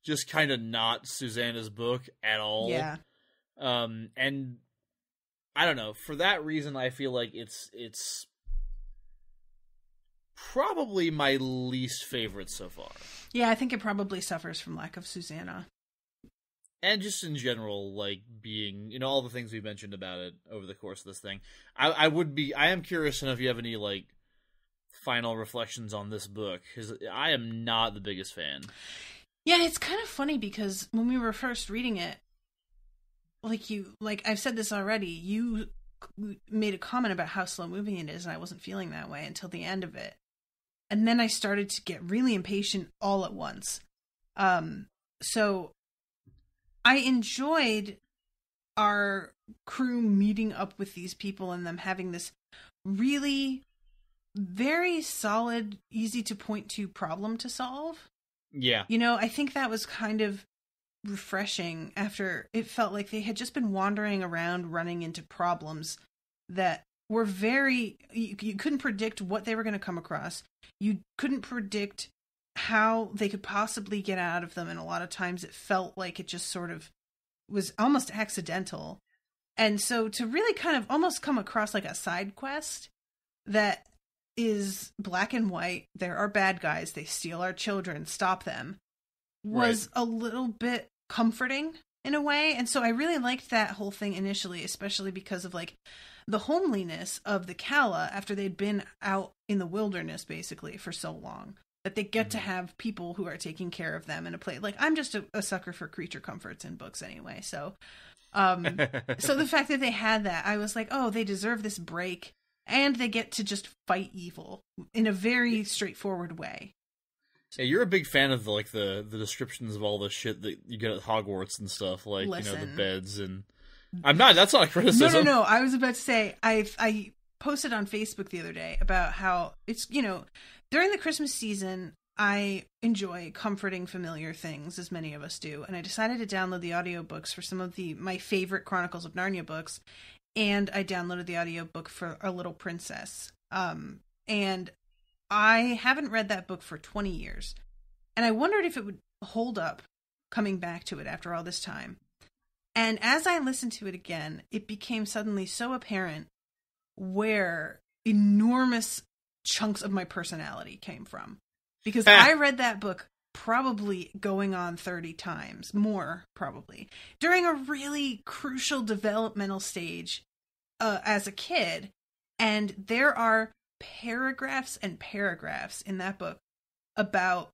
just kind of not Susanna's book at all. Yeah. And I don't know, for that reason I feel like it's probably my least favorite so far. Yeah, I think it probably suffers from lack of Susanna. And just in general, like, being, you know, all the things we mentioned about it over the course of this thing. I am curious to know if you have any, like, final reflections on this book, because I am not the biggest fan. Yeah, it's kind of funny, because when we were first reading it, like I've said this already, you made a comment about how slow moving it is, and I wasn't feeling that way until the end of it. And then I started to get really impatient all at once. So I enjoyed our crew meeting up with these people and them having this really very solid, easy to point to problem to solve. Yeah. You know, I think that was kind of refreshing after it felt like they had just been wandering around running into problems that were very, you couldn't predict what they were going to come across. You couldn't predict how they could possibly get out of them, and a lot of times it felt like it just sort of was almost accidental. And so to really kind of almost come across like a side quest that is black and white, there are bad guys, they steal our children, stop them, was a little bit comforting in a way. And so I really liked that whole thing initially, especially because of like the homeliness of the Calla after they'd been out in the wilderness basically for so long, that they get to have people who are taking care of them in a place. Like, I'm just a sucker for creature comforts in books anyway. So, so the fact that they had that, I was like, oh, they deserve this break, and they get to just fight evil in a very straightforward way. Yeah, you're a big fan of the descriptions of all the shit that you get at Hogwarts and stuff, like, Listen, you know, the beds and... I'm not, that's not a criticism. No, I was about to say, I posted on Facebook the other day about how it's, you know, during the Christmas season, I enjoy comforting familiar things, as many of us do, and I decided to download the audiobooks for some of my favorite Chronicles of Narnia books, and I downloaded the audiobook for A Little Princess. And I haven't read that book for 20 years, and I wondered if it would hold up coming back to it after all this time. And as I listened to it again, it became suddenly so apparent where enormous chunks of my personality came from. Because I read that book probably going on 30 times, more probably, during a really crucial developmental stage as a kid. And there are paragraphs and paragraphs in that book about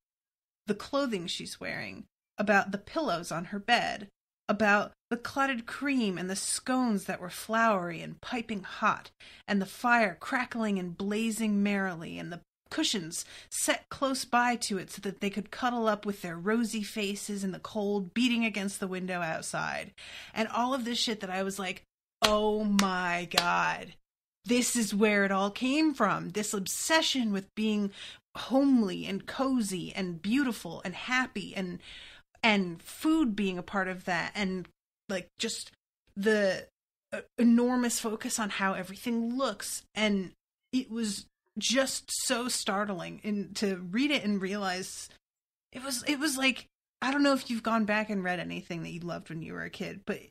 the clothing she's wearing, about the pillows on her bed, about the clotted cream and the scones that were floury and piping hot, and the fire crackling and blazing merrily, and the cushions set close by to it so that they could cuddle up with their rosy faces in the cold beating against the window outside. And all of this shit that I was like, oh my God, this is where it all came from. This obsession with being homely and cozy and beautiful and happy, and food being a part of that, and like just the enormous focus on how everything looks. And it was just so startling and to read it and realize it was like, I don't know if you've gone back and read anything that you loved when you were a kid, but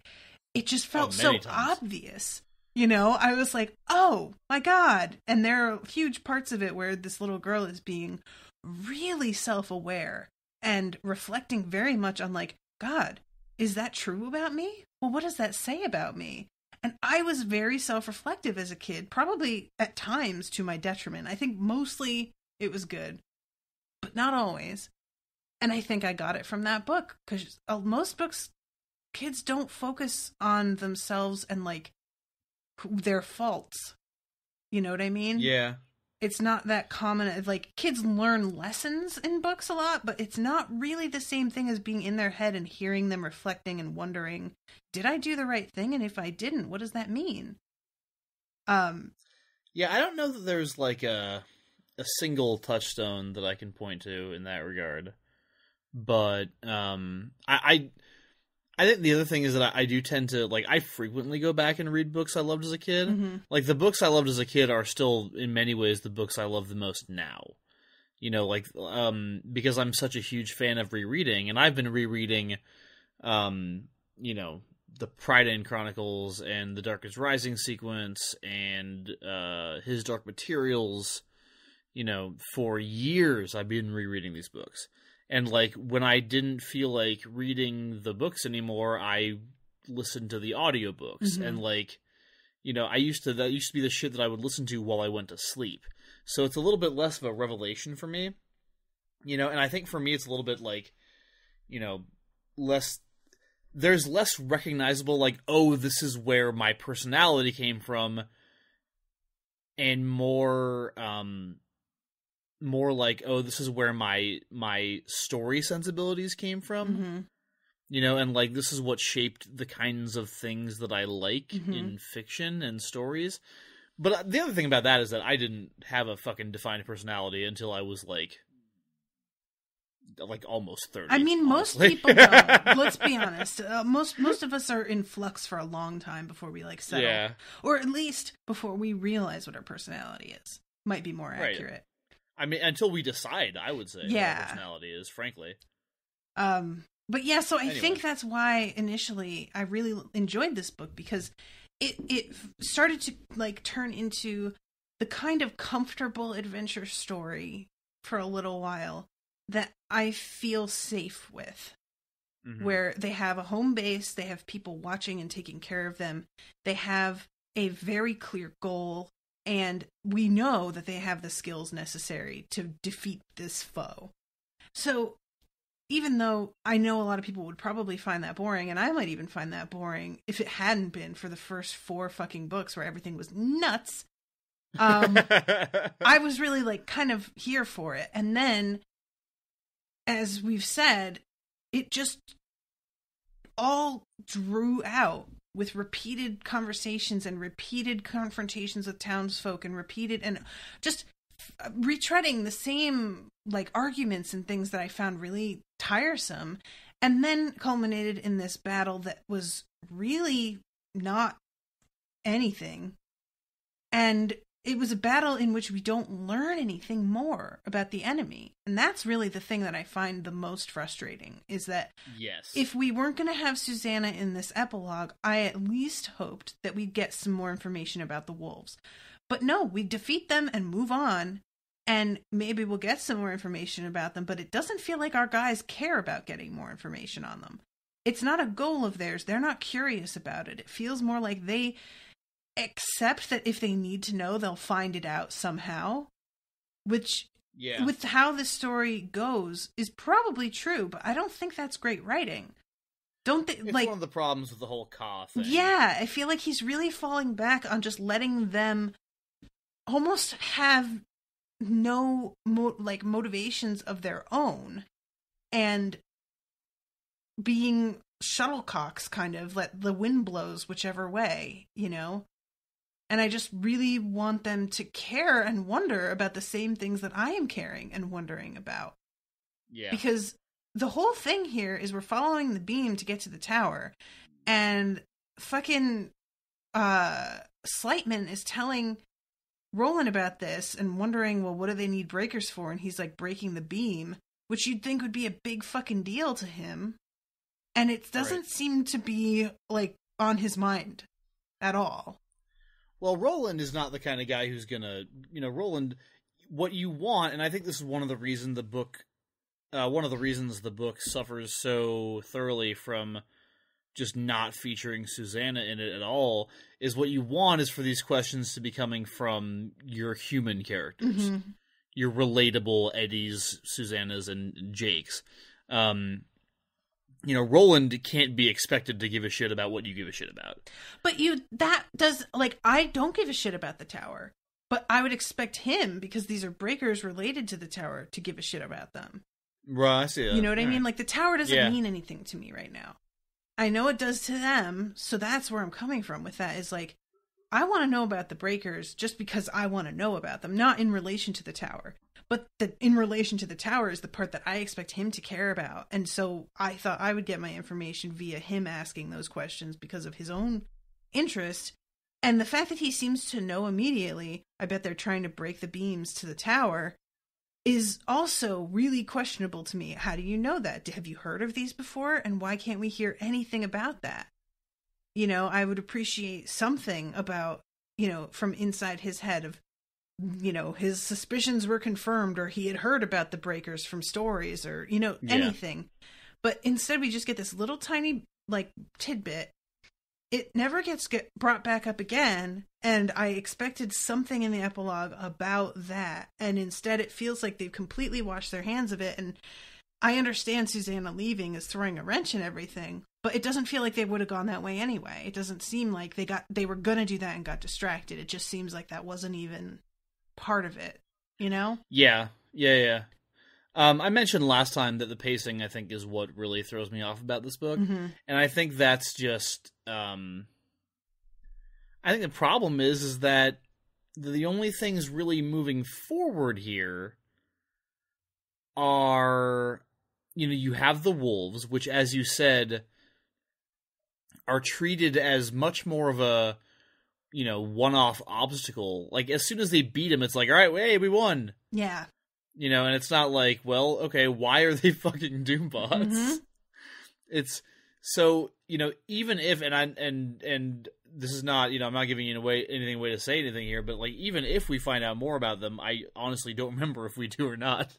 it just felt so obvious. You know, I was like, oh my God. And there are huge parts of it where this little girl is being really self-aware and reflecting very much on like, God, is that true about me? Well, what does that say about me? And I was very self-reflective as a kid, probably at times to my detriment. I think mostly it was good, but not always. And I think I got it from that book, because most books, kids don't focus on themselves and like their faults. You know what I mean? Yeah. It's not that common. Like, kids learn lessons in books a lot, but it's not really the same thing as being in their head and hearing them reflecting and wondering, did I do the right thing? And if I didn't, what does that mean? Yeah, I don't know that there's like a single touchstone that I can point to in that regard. But I think the other thing is that I do tend to, like, I frequently go back and read books I loved as a kid. Mm-hmm. Like, the books I loved as a kid are still, in many ways, the books I love the most now. You know, like, because I'm such a huge fan of rereading, and I've been rereading, you know, the Pride Chronicles and the Darkest Rising sequence and His Dark Materials, you know, for years I've been rereading these books. And, like, when I didn't feel like reading the books anymore, I listened to the audiobooks. Mm-hmm. And, like, you know, that used to be the shit that I would listen to while I went to sleep. So it's a little bit less of a revelation for me. You know, and I think for me it's a little bit like, you know, there's less recognizable, like, oh, this is where my personality came from. And more like, oh, this is where my story sensibilities came from. Mm-hmm. You know, and like, this is what shaped the kinds of things that I like mm-hmm. in fiction and stories. But the other thing about that is that I didn't have a fucking defined personality until I was like almost 30. I mean, honestly. Most people don't. Let's be honest. Most of us are in flux for a long time before we like settle. Yeah. Or at least before we realize what our personality is. Might be more accurate. Right. I mean, until we decide, I would say, what our personality is, frankly. But yeah, so I think that's why initially I really enjoyed this book, because it started to like turn into the kind of comfortable adventure story for a little while that I feel safe with. Mm-hmm. Where they have a home base, they have people watching and taking care of them, they have a very clear goal, and we know that they have the skills necessary to defeat this foe. So even though I know a lot of people would probably find that boring, and I might even find that boring if it hadn't been for the first 4 fucking books where everything was nuts, I was really like kind of here for it. And then, as we've said, it just all drew out with repeated conversations and repeated confrontations with townsfolk and repeated and just retreading the same like arguments and things that I found really tiresome, and then culminated in this battle that was really not anything. And it was a battle in which we don't learn anything more about the enemy. And that's really the thing that I find the most frustrating, is that if we weren't going to have Susanna in this epilogue, I at least hoped that we'd get some more information about the wolves. But no, we defeat them and move on. And maybe we'll get some more information about them, but it doesn't feel like our guys care about getting more information on them. It's not a goal of theirs. They're not curious about it. It feels more like they accept that if they need to know, they'll find it out somehow, which, with how this story goes, is probably true, but I don't think that's great writing. Don't they? It's like, one of the problems with the whole Ka thing. Yeah, I feel like he's really falling back on just letting them almost have no motivations of their own and being shuttlecocks, kind of let the wind blows whichever way, and I just really want them to care and wonder about the same things that I am caring and wondering about. Because the whole thing here is we're following the beam to get to the tower, and fucking Slightman is telling Roland about this and wondering, well, what do they need breakers for? And he's like, breaking the beam, which you'd think would be a big fucking deal to him. And it doesn't seem to be, like, on his mind at all. Well, Roland is not the kind of guy who's gonna, Roland, what you want, and I think this is one of the reasons the book suffers so thoroughly from just not featuring Susanna in it at all, is what you want is for these questions to be coming from your human characters. Mm-hmm. Your relatable Eddies, Susannas, and Jakes. Roland can't be expected to give a shit about what you give a shit about. But I don't give a shit about the tower, but I would expect him, because these are breakers related to the tower, to give a shit about them. Right, I see that. You know what I mean? Like, the tower doesn't mean anything to me right now. I know it does to them, so that's where I'm coming from with that, is like, I want to know about the breakers just because I want to know about them, not in relation to the tower. But in relation to the tower is the part that I expect him to care about. And so I thought I would get my information via him asking those questions because of his own interest. And the fact that he seems to know immediately, I bet they're trying to break the beams to the tower, is also really questionable to me. How do you know that? Have you heard of these before? And why can't we hear anything about that? I would appreciate something about, from inside his head of, his suspicions were confirmed, or he had heard about the breakers from stories, or, anything. But instead we just get this little tiny, tidbit. It never gets brought back up again, and I expected something in the epilogue about that, and instead it feels like they've completely washed their hands of it, and I understand Susanna leaving is throwing a wrench in everything, but it doesn't feel like they would have gone that way anyway. It doesn't seem like they were gonna do that and got distracted. It just seems like that wasn't even part of it, Yeah. I mentioned last time that the pacing, I think, is what really throws me off about this book. Mm-hmm. And I think that's just... I think the problem is that the only things really moving forward here are... you have the wolves, which, as you said, are treated as much more of a, one-off obstacle. Like, as soon as they beat him, it's like, all right, hey, we won. Yeah. And it's not like, well, okay, why are they fucking Doombots? Mm-hmm. It's so, even if, and this is not, I'm not giving you anything away to say anything here, but like, even if we find out more about them, I honestly don't remember if we do or not.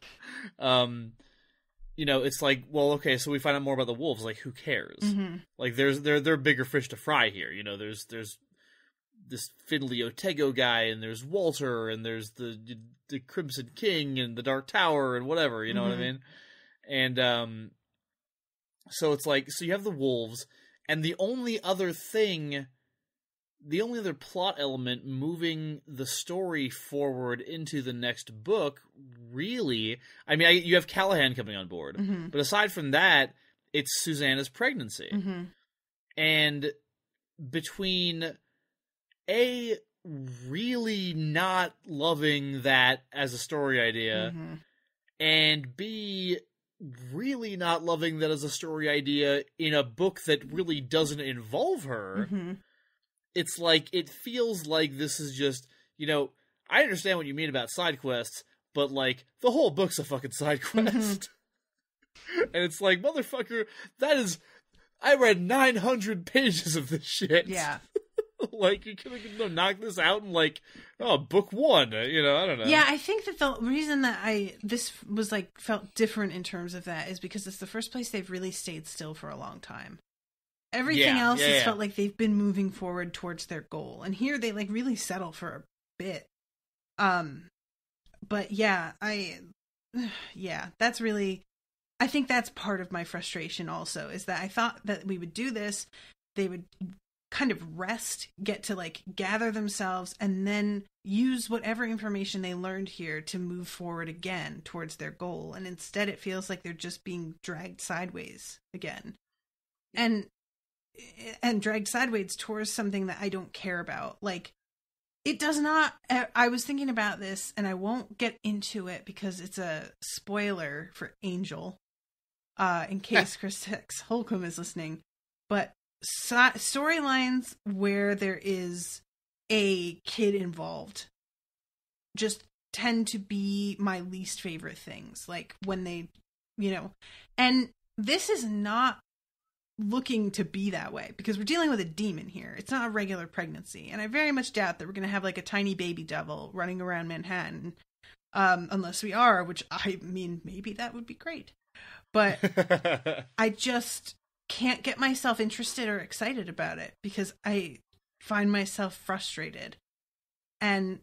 It's like, well, okay, so we find out more about the wolves. Like, who cares? Mm-hmm. Like, they're bigger fish to fry here. There's this Finley Otego guy, and there's Walter, and there's the Crimson King, and the Dark Tower, and whatever, you know what I mean? And, so it's like, so you have the wolves, and the only other plot element moving the story forward into the next book, really, you have Callahan coming on board, but aside from that, it's Susanna's pregnancy. Mm-hmm. And between really not loving that as a story idea, and B, really not loving that as a story idea in a book that really doesn't involve her, it's like, it feels like this is just, I understand what you mean about side quests, but like, the whole book's a fucking side quest. And it's like, motherfucker, I read 900 pages of this shit. Yeah. Like, you could have knocked this out in, like, book 1, I don't know. Yeah, I think that the reason that this was, like, felt different in terms of that is because it's the first place they've really stayed still for a long time. Everything else has felt like they've been moving forward towards their goal. And here they, like, really settle for a bit. But yeah, that's really, I think that's part of my frustration also, is that I thought that we would do this, they would kind of rest, get to, like, gather themselves, and then use whatever information they learned here to move forward again towards their goal. And instead it feels like they're just being dragged sideways again. And dragged sideways towards something that I don't care about. Like, it does not, I was thinking about this, and I won't get into it because it's a spoiler for Angel, in case Chris Tex Holcomb is listening. But storylines where there is a kid involved just tend to be my least favorite things. Like, when they, and this is not looking to be that way, because we're dealing with a demon here. It's not a regular pregnancy, and I very much doubt that we're going to have, like, a tiny baby devil running around Manhattan, unless we are, which, I mean, maybe that would be great, but I just can't get myself interested or excited about it because I find myself frustrated. And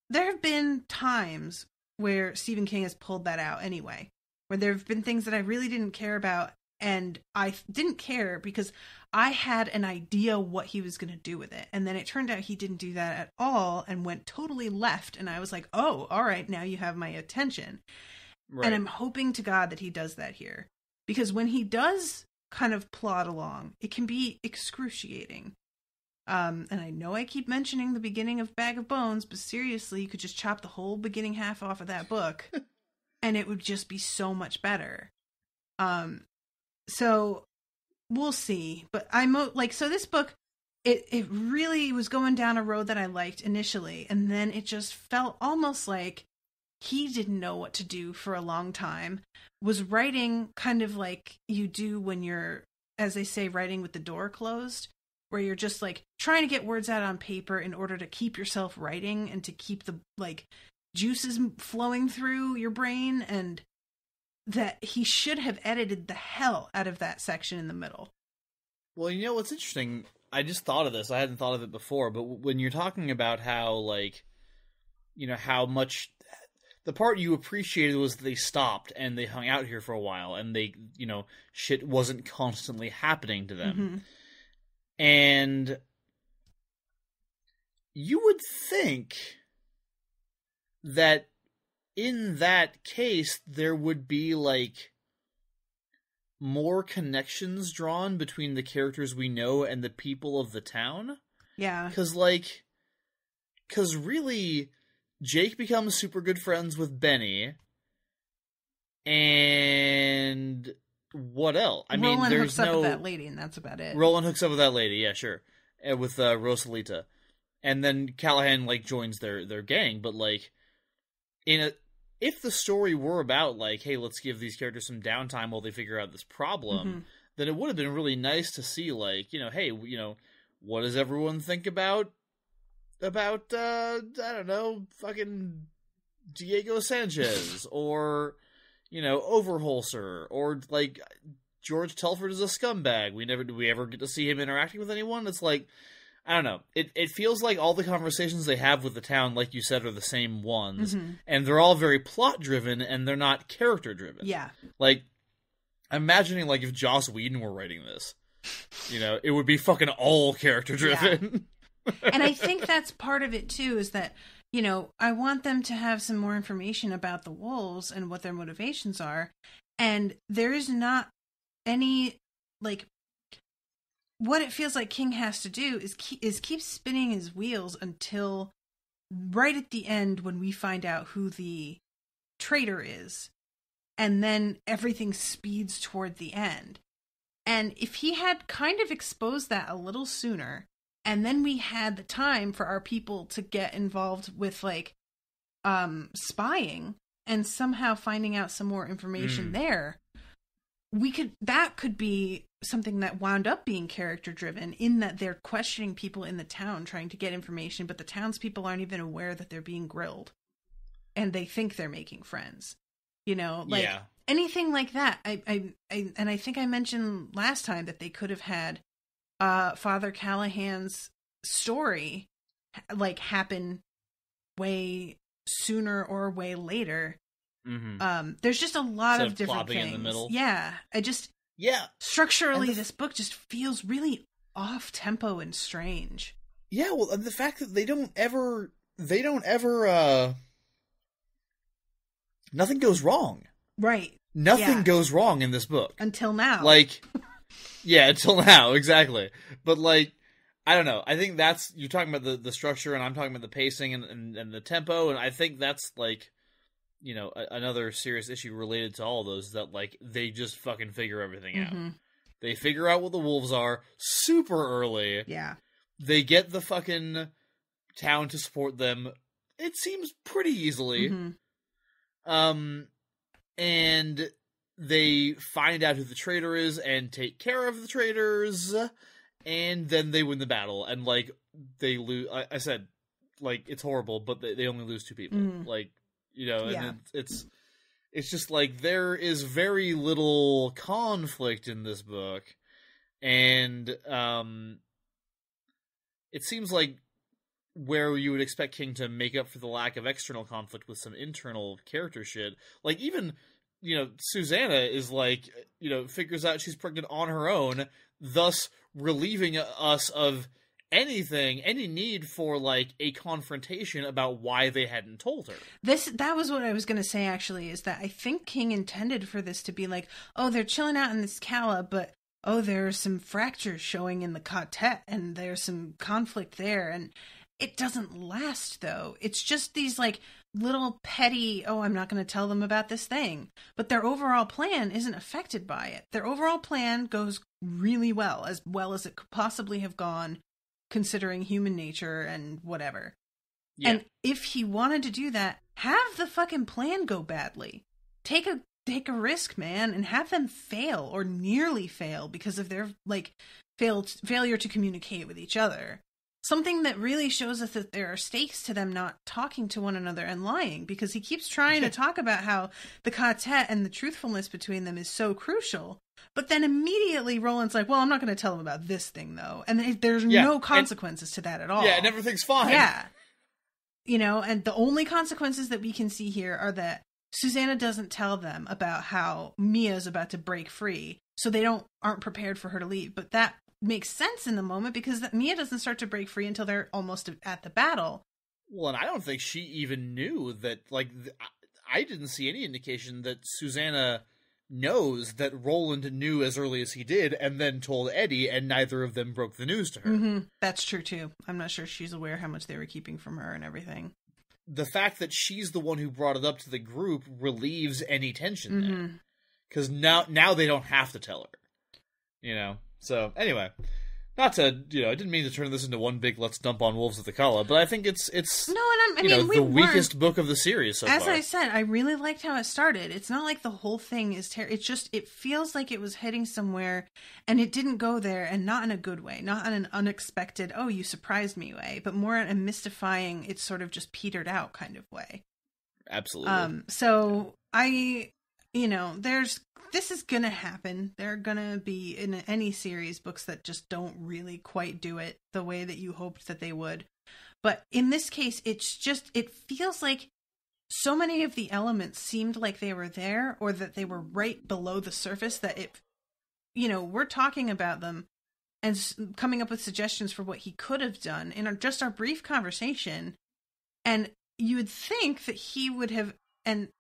there have been times where Stephen King has pulled that out anyway, where there have been things that I really didn't care about. And I didn't care because I had an idea what he was going to do with it. And then it turned out he didn't do that at all and went totally left. And I was like, oh, all right, now you have my attention. Right. And I'm hoping to God that he does that here. Because when he does kind of plod along, it can be excruciating. And I know I keep mentioning the beginning of Bag of Bones, but seriously, you could just chop the whole beginning half off of that book and it would just be so much better. So we'll see, but so this book, it really was going down a road that I liked initially. And then it just felt almost like he didn't know what to do for a long time, was writing kind of like you do when you're, as they say, writing with the door closed, where you're just, like, trying to get words out on paper in order to keep yourself writing and to keep the, like, juices flowing through your brain. And that he should have edited the hell out of that section in the middle. Well, what's interesting, I just thought of this, I hadn't thought of it before, but when you're talking about how, like, how much, the part you appreciated was they stopped and they hung out here for a while and they, shit wasn't constantly happening to them. Mm-hmm. And you would think that in that case, there would be, like, more connections drawn between the characters we know and the people of the town. Yeah. Because really, Jake becomes super good friends with Benny. And what else? Roland hooks up with that lady, and that's about it. Roland hooks up with that lady, yeah, sure. With Rosalita. And then Callahan, like, joins their gang, but, like, if the story were about, like, hey, let's give these characters some downtime while they figure out this problem, mm-hmm. then it would have been really nice to see, like, hey, what does everyone think about I don't know, fucking Diego Sanchez, or, Overholser, or, like, George Telford is a scumbag. Do we ever get to see him interacting with anyone? It's like, I don't know. It feels like all the conversations they have with the town, like you said, are the same ones. Mm-hmm. And they're all very plot-driven, and they're not character-driven. Yeah. Like, I'm imagining, like, if Joss Whedon were writing this, it would be fucking all character-driven. Yeah. And I think that's part of it, too, is that, I want them to have some more information about the wolves and what their motivations are. And there is not any, like, what it feels like King has to do is keep spinning his wheels until right at the end when we find out who the traitor is. And then everything speeds toward the end. And if he had kind of exposed that a little sooner, and then we had the time for our people to get involved with, like, spying and somehow finding out some more information there, that could be something that wound up being character driven, in that they're questioning people in the town trying to get information, but the townspeople aren't even aware that they're being grilled and they think they're making friends, like anything like that. I think I mentioned last time that they could have had Father Callahan's story like happen way sooner or way later. There's just a lot of different things in the middle. Structurally this book just feels really off tempo and strange. Well, and the fact that they don't ever nothing goes wrong, right? Nothing goes wrong in this book until now, until now, exactly. But I don't know. I think that's, you're talking about the structure, and I'm talking about the pacing and the tempo, and I think that's another serious issue related to all of those, that they just fucking figure everything out. They figure out what the wolves are super early. Yeah. They get the fucking town to support them, it seems, pretty easily. And they find out who the traitor is and take care of the traitors, and then they win the battle. And they lose. I said, it's horrible, but they only lose 2 people. And it's just there is very little conflict in this book, and it seems like where you would expect King to make up for the lack of external conflict with some internal character shit. Even, Susanna is figures out she's pregnant on her own, thus relieving us of any need for a confrontation about why they hadn't told her. That was what I was going to say, actually, is that I think King intended for this to be oh, they're chilling out in this Calla, but oh, there are some fractures showing in the quartet, and there's some conflict there, and it doesn't last, though. It's just these little petty, oh, I'm not going to tell them about this thing, but their overall plan isn't affected by it. Their overall plan goes really well as it could possibly have gone, considering human nature and whatever. Yeah. And if he wanted to do that, have the fucking plan go badly. Take a risk, man, and have them fail or nearly fail because of their failure to communicate with each other. Something that really shows us that there are stakes to them not talking to one another and lying, because he keeps trying to talk about how the quartet and the truthfulness between them is so crucial. But then immediately Roland's well, I'm not going to tell him about this thing, though. And there's no consequences to that at all. Yeah, and everything's fine. Yeah. And the only consequences that we can see here are that Susanna doesn't tell them about how Mia's about to break free, so they aren't prepared for her to leave. But that makes sense in the moment, because Mia doesn't start to break free until they're almost at the battle. Well, and I don't think she even knew that, I didn't see any indication that Susanna knows that Roland knew as early as he did, and then told Eddie, and neither of them broke the news to her. That's true, too. I'm not sure she's aware how much they were keeping from her and everything. The fact that she's the one who brought it up to the group relieves any tension there. Because now they don't have to tell her. So, anyway, not to, I didn't mean to turn this into one big let's dump on Wolves of the Calla, but I think it's the weakest book of the series so far. As I said, I really liked how it started. It's not like the whole thing is it's just, it feels like it was heading somewhere, and it didn't go there, and not in a good way, not in an unexpected, oh, you surprised me way, but more in a mystifying, it sort of just petered out kind of way. Absolutely. So, this is gonna happen. There are gonna be, in any series, books that just don't really quite do it the way that you hoped that they would. But in this case, it feels like so many of the elements seemed like they were there, or that they were right below the surface, that we're talking about them and coming up with suggestions for what he could have done in just our brief conversation. And you would think that he would have, and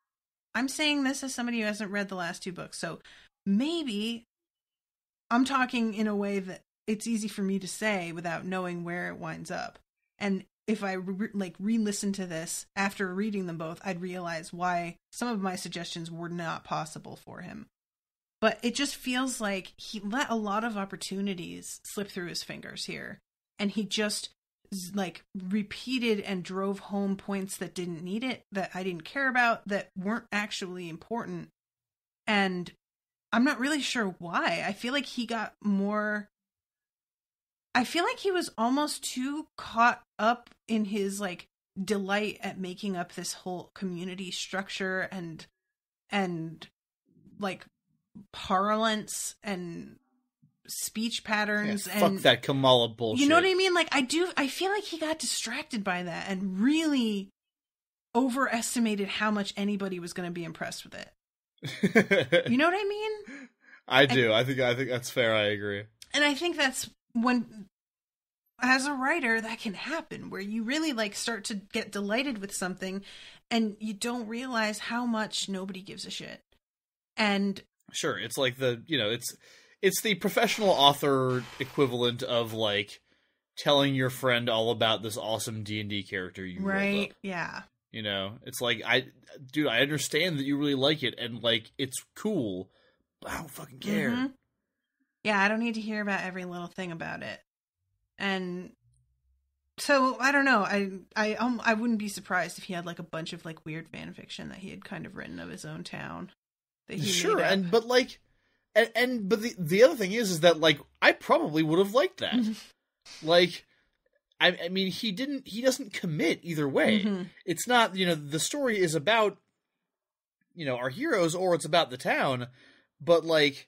I'm saying this as somebody who hasn't read the last 2 books, so maybe I'm talking in a way that it's easy for me to say without knowing where it winds up. And if I re-listen to this after reading them both, I'd realize why some of my suggestions were not possible for him. But it just feels like he let a lot of opportunities slip through his fingers here, and he just repeated and drove home points that didn't need it, that I didn't care about, that weren't actually important. And I'm not really sure why. I feel like he got more... I feel like he was almost too caught up in his, like, delight at making up this whole community structure and like, parlance and speech patterns. Yeah, fuck that Kamala bullshit. You know what I mean? Like, I feel like he got distracted by that and really overestimated how much anybody was going to be impressed with it. You know what I mean? I do. I think that's fair. I agree. And I think that's when, as a writer, that can happen, where you really, like, start to get delighted with something and you don't realize how much nobody gives a shit. And sure, it's like it's the professional author equivalent of, like, telling your friend all about this awesome D&D character you rolled up. Yeah. You know, it's like, I understand that you really like it and, like, it's cool, but I don't fucking care. Mm-hmm. Yeah, I don't need to hear about every little thing about it. And so, I don't know. I wouldn't be surprised if he had, like, a bunch of, like, weird fan fiction that he had kind of written of his own town. That he sure, made up. but the other thing is that, like, I probably would have liked that. Like, I mean, he doesn't commit either way. Mm-hmm. It's not, the story is about, our heroes, or it's about the town, but, like,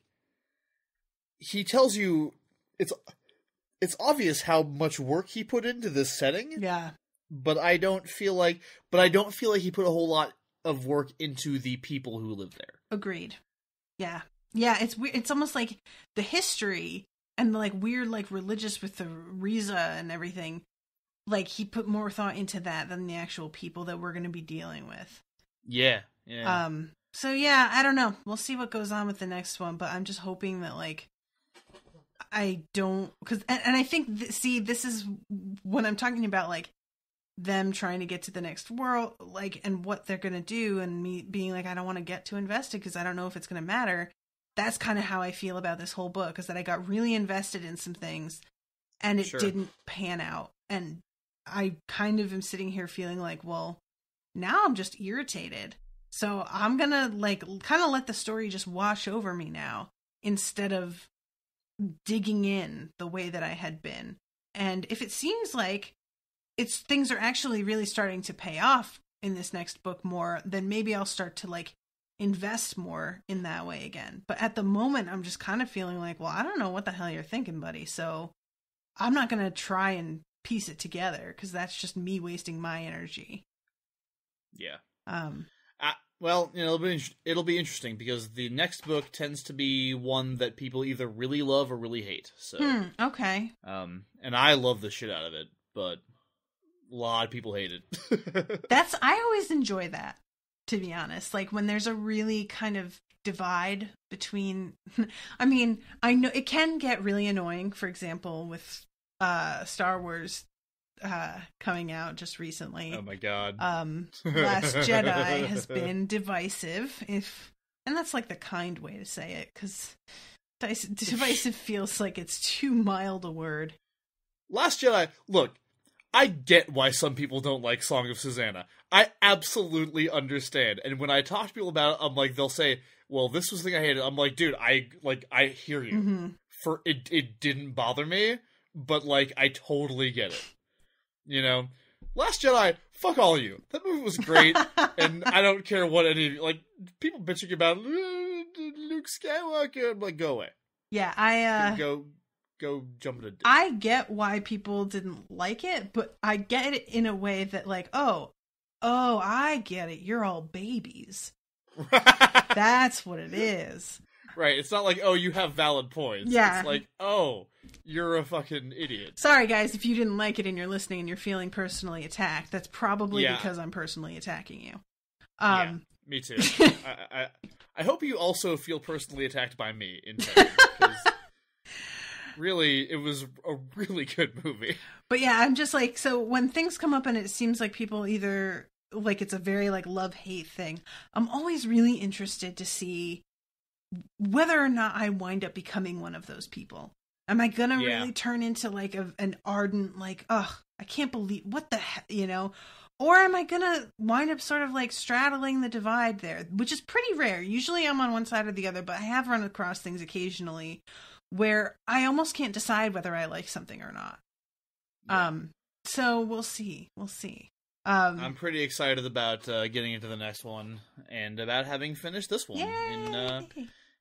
he tells you it's obvious how much work he put into this setting. Yeah. But I don't feel like he put a whole lot of work into the people who live there. Agreed. Yeah. Yeah, it's weird. It's almost like the history and, like, weird, like, religious with the Riza and everything. Like, he put more thought into that than the actual people that we're going to be dealing with. Yeah. So yeah, I don't know. We'll see what goes on with the next one, but I'm just hoping that, like, I don't, and I think, this is when I'm talking about, like, them trying to get to the next world, like, and what they're going to do, and me being like, I don't want to get too invested because I don't know if it's going to matter. That's kind of how I feel about this whole book, is that I got really invested in some things and it didn't pan out. And I kind of am sitting here feeling like, well, now I'm just irritated. So I'm going to, like, kind of let the story just wash over me now, instead of digging in the way that I had been. And if it seems like things are actually really starting to pay off in this next book more, then maybe I'll start to, like, invest more in that way again. But at the moment, I'm just kind of feeling like, well, I don't know what the hell you're thinking, buddy. So I'm not going to try and piece it together, because that's just me wasting my energy. Yeah. Well, it'll be interesting, because the next book tends to be one that people either really love or really hate. So, okay. And I love the shit out of it, but a lot of people hate it. I always enjoy that, to be honest. Like, when there's a really kind of divide between, I mean, I know it can get really annoying, for example, with Star Wars coming out just recently. Oh my god. Last Jedi has been divisive, and that's, like, the kind way to say it, because divisive feels like it's too mild a word. Last Jedi, look, I get why some people don't like Song of Susanna. I absolutely understand. And when I talk to people about it, I'm like, they'll say, well, this was the thing I hated. I'm like, dude, I hear you. Mm-hmm. It didn't bother me, but, like, I totally get it. Last Jedi, fuck all of you. That movie was great, and I don't care what any of you, like, people bitching about Luke Skywalker. I'm like, go away. Yeah, Go jump in a ditch. I get why people didn't like it, but I get it in a way that, like, oh, I get it. You're all babies. That's what it is. Right. It's not like, oh, you have valid points. Yeah. It's like, oh, you're a fucking idiot. Sorry, guys, if you didn't like it and you're listening and you're feeling personally attacked, that's probably because I'm personally attacking you. Yeah, me too. I hope you also feel personally attacked by me in turn, because really, it was a really good movie. But yeah, I'm just like, so when things come up and it seems like people either, like, it's a very, like, love-hate thing, I'm always really interested to see whether or not I wind up becoming one of those people. Am I gonna really turn into, like, an ardent, like, ugh, I can't believe, what the heck, Or am I gonna wind up sort of like straddling the divide there, which is pretty rare. Usually I'm on one side or the other, but I have run across things occasionally where I almost can't decide whether I like something or not. Yeah. So we'll see. We'll see. I'm pretty excited about getting into the next one and about having finished this one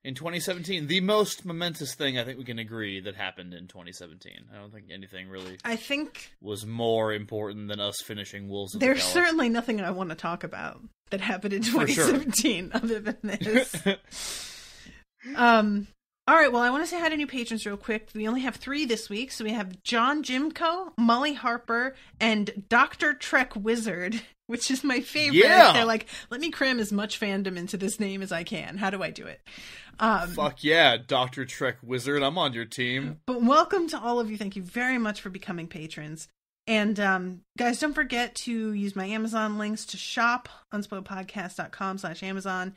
in 2017. The most momentous thing I think we can agree that happened in 2017. I don't think anything really was more important than us finishing Wolves of the There's Calla. certainly nothing I want to talk about that happened in 2017 other than this. All right, well, I want to say hi to new patrons real quick. We only have 3 this week, so we have John Jimco, Molly Harper, and Dr. Trek Wizard, which is my favorite. Yeah! They're like, let me cram as much fandom into this name as I can. How do I do it? Fuck yeah, Dr. Trek Wizard, I'm on your team. But welcome to all of you. Thank you very much for becoming patrons. And guys, don't forget to use my Amazon links to shop, unspoiledpodcast.com/Amazon.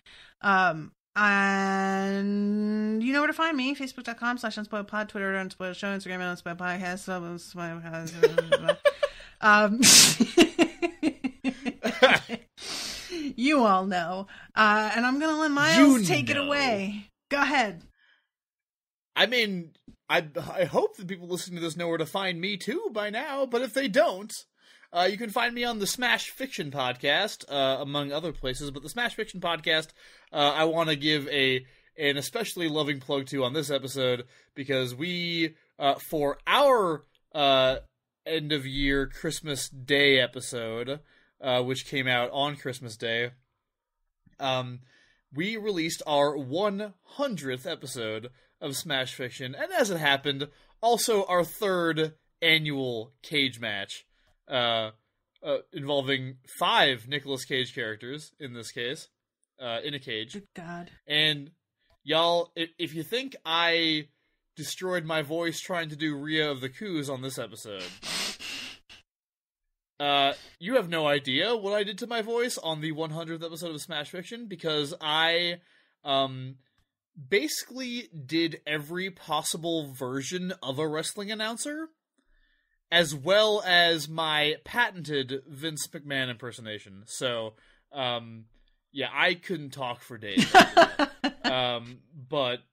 And you know where to find me, facebook.com/unspoiledpod, Twitter at unspoiled show, Instagram at unspoiled podcast, you all know. And I'm gonna let Miles take it away. Go ahead. I mean, I hope that people listening to this know where to find me too by now, but if they don't, you can find me on the Smash Fiction Podcast, among other places. But the Smash Fiction Podcast, I want to give an especially loving plug to on this episode, because we, for our end of year Christmas Day episode, which came out on Christmas Day, we released our 100th episode of Smash Fiction, and as it happened, also our 3rd annual cage match, involving 5 Nicolas Cage characters, in this case, in a cage. Good God. And, y'all, if you think I destroyed my voice trying to do Rhea of the Coos on this episode, you have no idea what I did to my voice on the 100th episode of Smash Fiction, because I, basically did every possible version of a wrestling announcer, as well as my patented Vince McMahon impersonation. So, yeah, I couldn't talk for days. But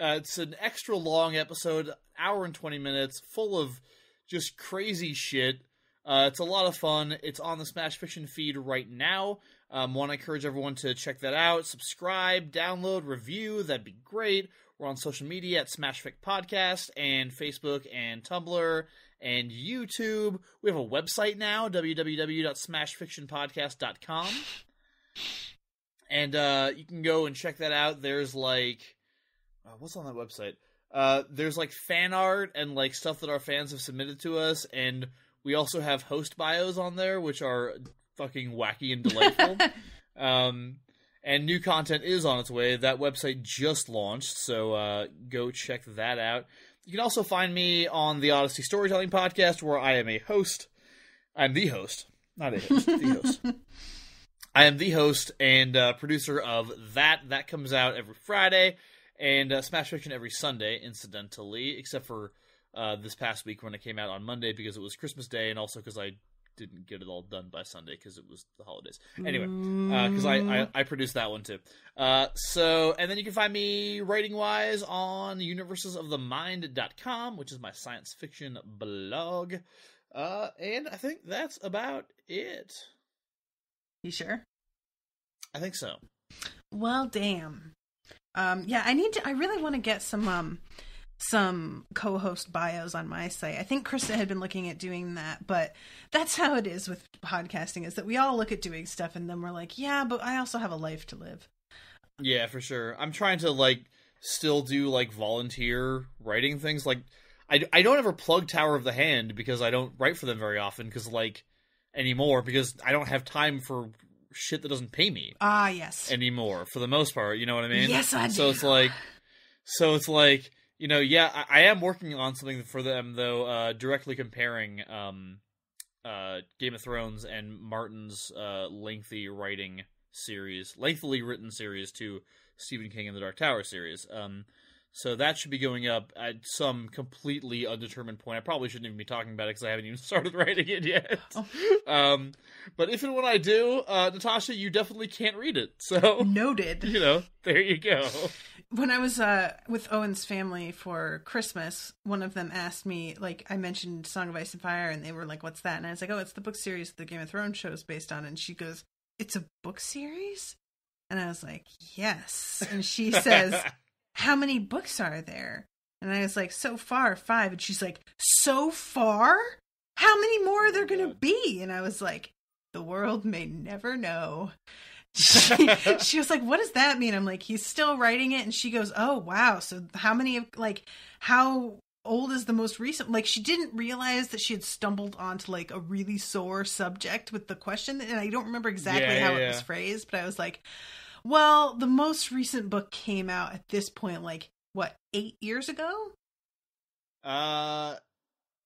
it's an extra long episode, hour and 20 minutes, full of just crazy shit. It's a lot of fun. It's on the Smash Fiction feed right now. Want to encourage everyone to check that out. Subscribe, download, review. That'd be great. We're on social media at SmashFic Podcast, and Facebook and Tumblr and YouTube. We have a website now, www.smashfictionpodcast.com. And you can go and check that out. There's like... what's on that website? There's like fan art and like stuff that our fans have submitted to us, and we also have host bios on there, which are fucking wacky and delightful. And new content is on its way. That website just launched, so go check that out. You can also find me on the Odyssey Storytelling Podcast, where I am a host. I'm the host, not a host, the host. I am the host and producer of that. That comes out every Friday, and Smash Fiction every Sunday, incidentally, except for this past week when it came out on Monday because it was Christmas Day, and also because I didn't get it all done by Sunday because it was the holidays. Anyway, because I produced that one too. So, and then you can find me writing-wise on universesofthemind.com, which is my science fiction blog. And I think that's about it. You sure? I think so. Well, damn. Yeah, I really want to get some co-host bios on my site. I think Krista had been looking at doing that, but that's how it is with podcasting, is that we all look at doing stuff and then we're like, yeah, but I also have a life to live. Yeah, for sure. I'm trying to like still do like volunteer writing things. Like I don't ever plug Tower of the Hand because I don't write for them very often anymore because I don't have time for shit that doesn't pay me. Yes. Anymore, for the most part, you know what I mean? Yes, I do. So it's like, you know, yeah, I am working on something for them, though, directly comparing Game of Thrones and Martin's lengthily written series to Stephen King and the Dark Tower series. So that should be going up at some completely undetermined point. I probably shouldn't even be talking about it because I haven't even started writing it yet. Oh. But if and when I do, Natasha, you definitely can't read it. So noted. There you go. When I was with Owen's family for Christmas, one of them asked me, like, I mentioned Song of Ice and Fire, and they were like, what's that? And I was like, oh, it's the book series the Game of Thrones show is based on. And she goes, it's a book series? And I was like, yes. And she says, how many books are there? And I was like, so far, 5. And she's like, so far? How many more are there going to be? And I was like, the world may never know. She was like, what does that mean? I'm like, he's still writing it. And she goes, oh, wow. So how old is the most recent? Like, she didn't realize that she had stumbled onto like a really sore subject with the question. And I don't remember exactly how it was phrased, but I was like, well, the most recent book came out at this point, like, what, 8 years ago?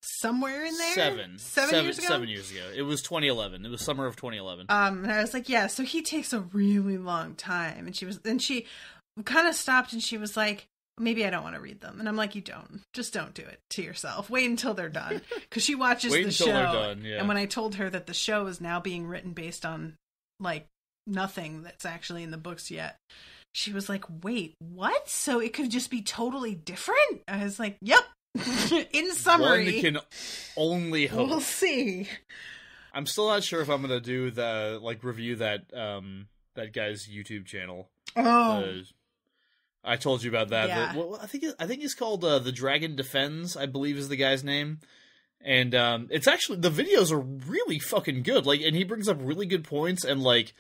Somewhere in there? 7 years ago? 7 years ago. It was 2011. It was summer of 2011. And I was like, yeah, so he takes a really long time. And she kind of stopped and she was like, maybe I don't want to read them. And I'm like, you don't. Just don't do it to yourself. Wait until they're done. Because she watches the show. They're done, yeah. And when I told her that the show is now being written based on, like, nothing that's actually in the books yet, she was like, wait, what? So it could just be totally different? I was like, yep. In summary, one can only hope. We'll see. I'm still not sure if I'm gonna do the review that guy's YouTube channel. Oh, I told you about that. Yeah. But, I think he's called The Dragon Defends, I believe is the guy's name. And it's actually, the videos are really fucking good. Like, and he brings up really good points and like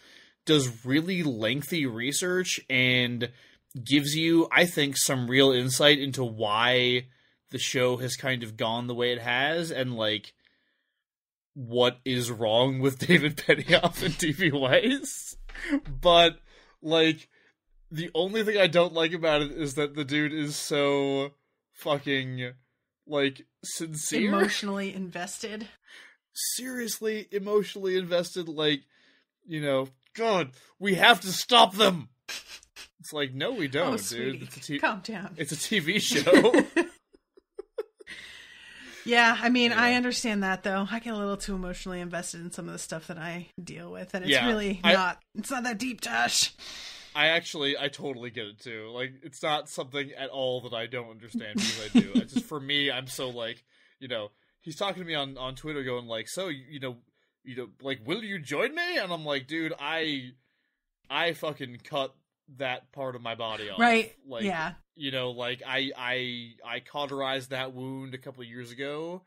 does really lengthy research and gives you, I think, some real insight into why the show has kind of gone the way it has, and like what is wrong with David Benioff and TV Weiss. But like, the only thing I don't like about it is that the dude is so fucking like sincere, emotionally invested. Seriously, emotionally invested. Like, God, we have to stop them. It's like, no, we don't, dude. Calm down. It's a TV show. Yeah, I mean, I understand that, though. I get a little too emotionally invested in some of the stuff that I deal with, and it's really it's not that deep, Josh. I totally get it, too. Like, it's not something at all that I don't understand, because I do. It's just, for me, I'm so, like, he's talking to me on Twitter going, like, so, like, will you join me? And I'm like, dude, I fucking cut that part of my body off. Right, like, yeah. Like, I cauterized that wound a couple of years ago,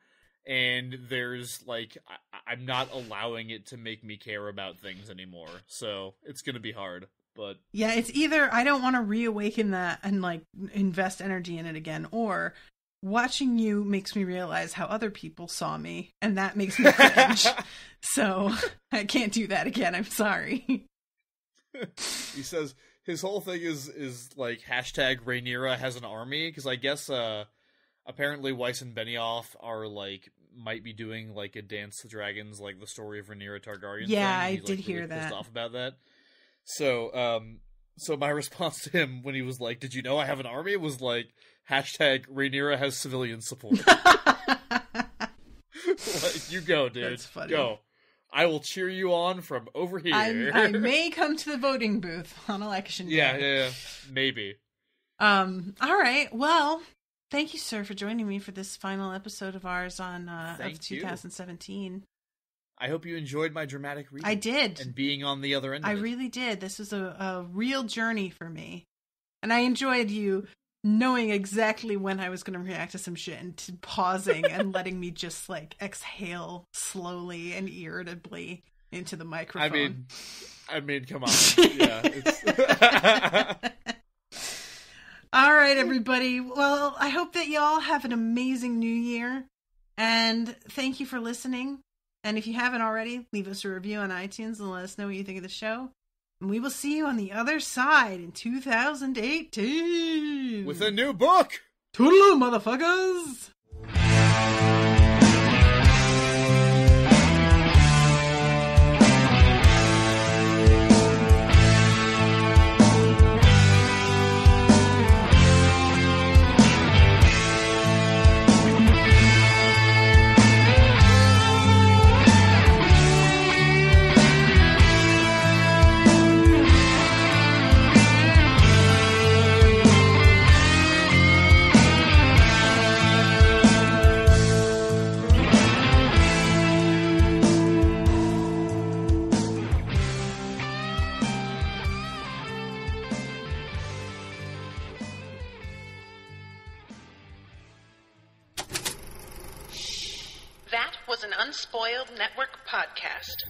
and there's, like, I'm not allowing it to make me care about things anymore, so it's gonna be hard, but... Yeah, it's either I don't want to reawaken that and, like, invest energy in it again, or watching you makes me realize how other people saw me, and that makes me cringe. So, I can't do that again, I'm sorry. He says... His whole thing is like hashtag Rhaenyra has an army, because I guess apparently Weiss and Benioff are like might be doing like a Dance to Dragons, like the story of Rhaenyra Targaryen. Yeah, thing. I did hear that. Pissed off about that. So my response to him when he was like, "Did you know I have an army?" was like hashtag Rhaenyra has civilian support. Like, you go, dude. That's funny. Go. I will cheer you on from over here. I may come to the voting booth on election day. Yeah, maybe. All right. Well, thank you, sir, for joining me for this final episode of ours on of 2017. I hope you enjoyed my dramatic reading. I did. And being on the other end of it. I really did. This was a real journey for me. And I enjoyed you knowing exactly when I was going to react to some shit and pausing and letting me just like exhale slowly and irritably into the microphone. I mean, come on. Yeah. All right, everybody. Well, I hope that y'all have an amazing new year, and thank you for listening. And if you haven't already, leave us a review on iTunes and let us know what you think of the show. And we will see you on the other side in 2018. With a new book! Toodaloo, motherfuckers! an Unspoiled Network podcast.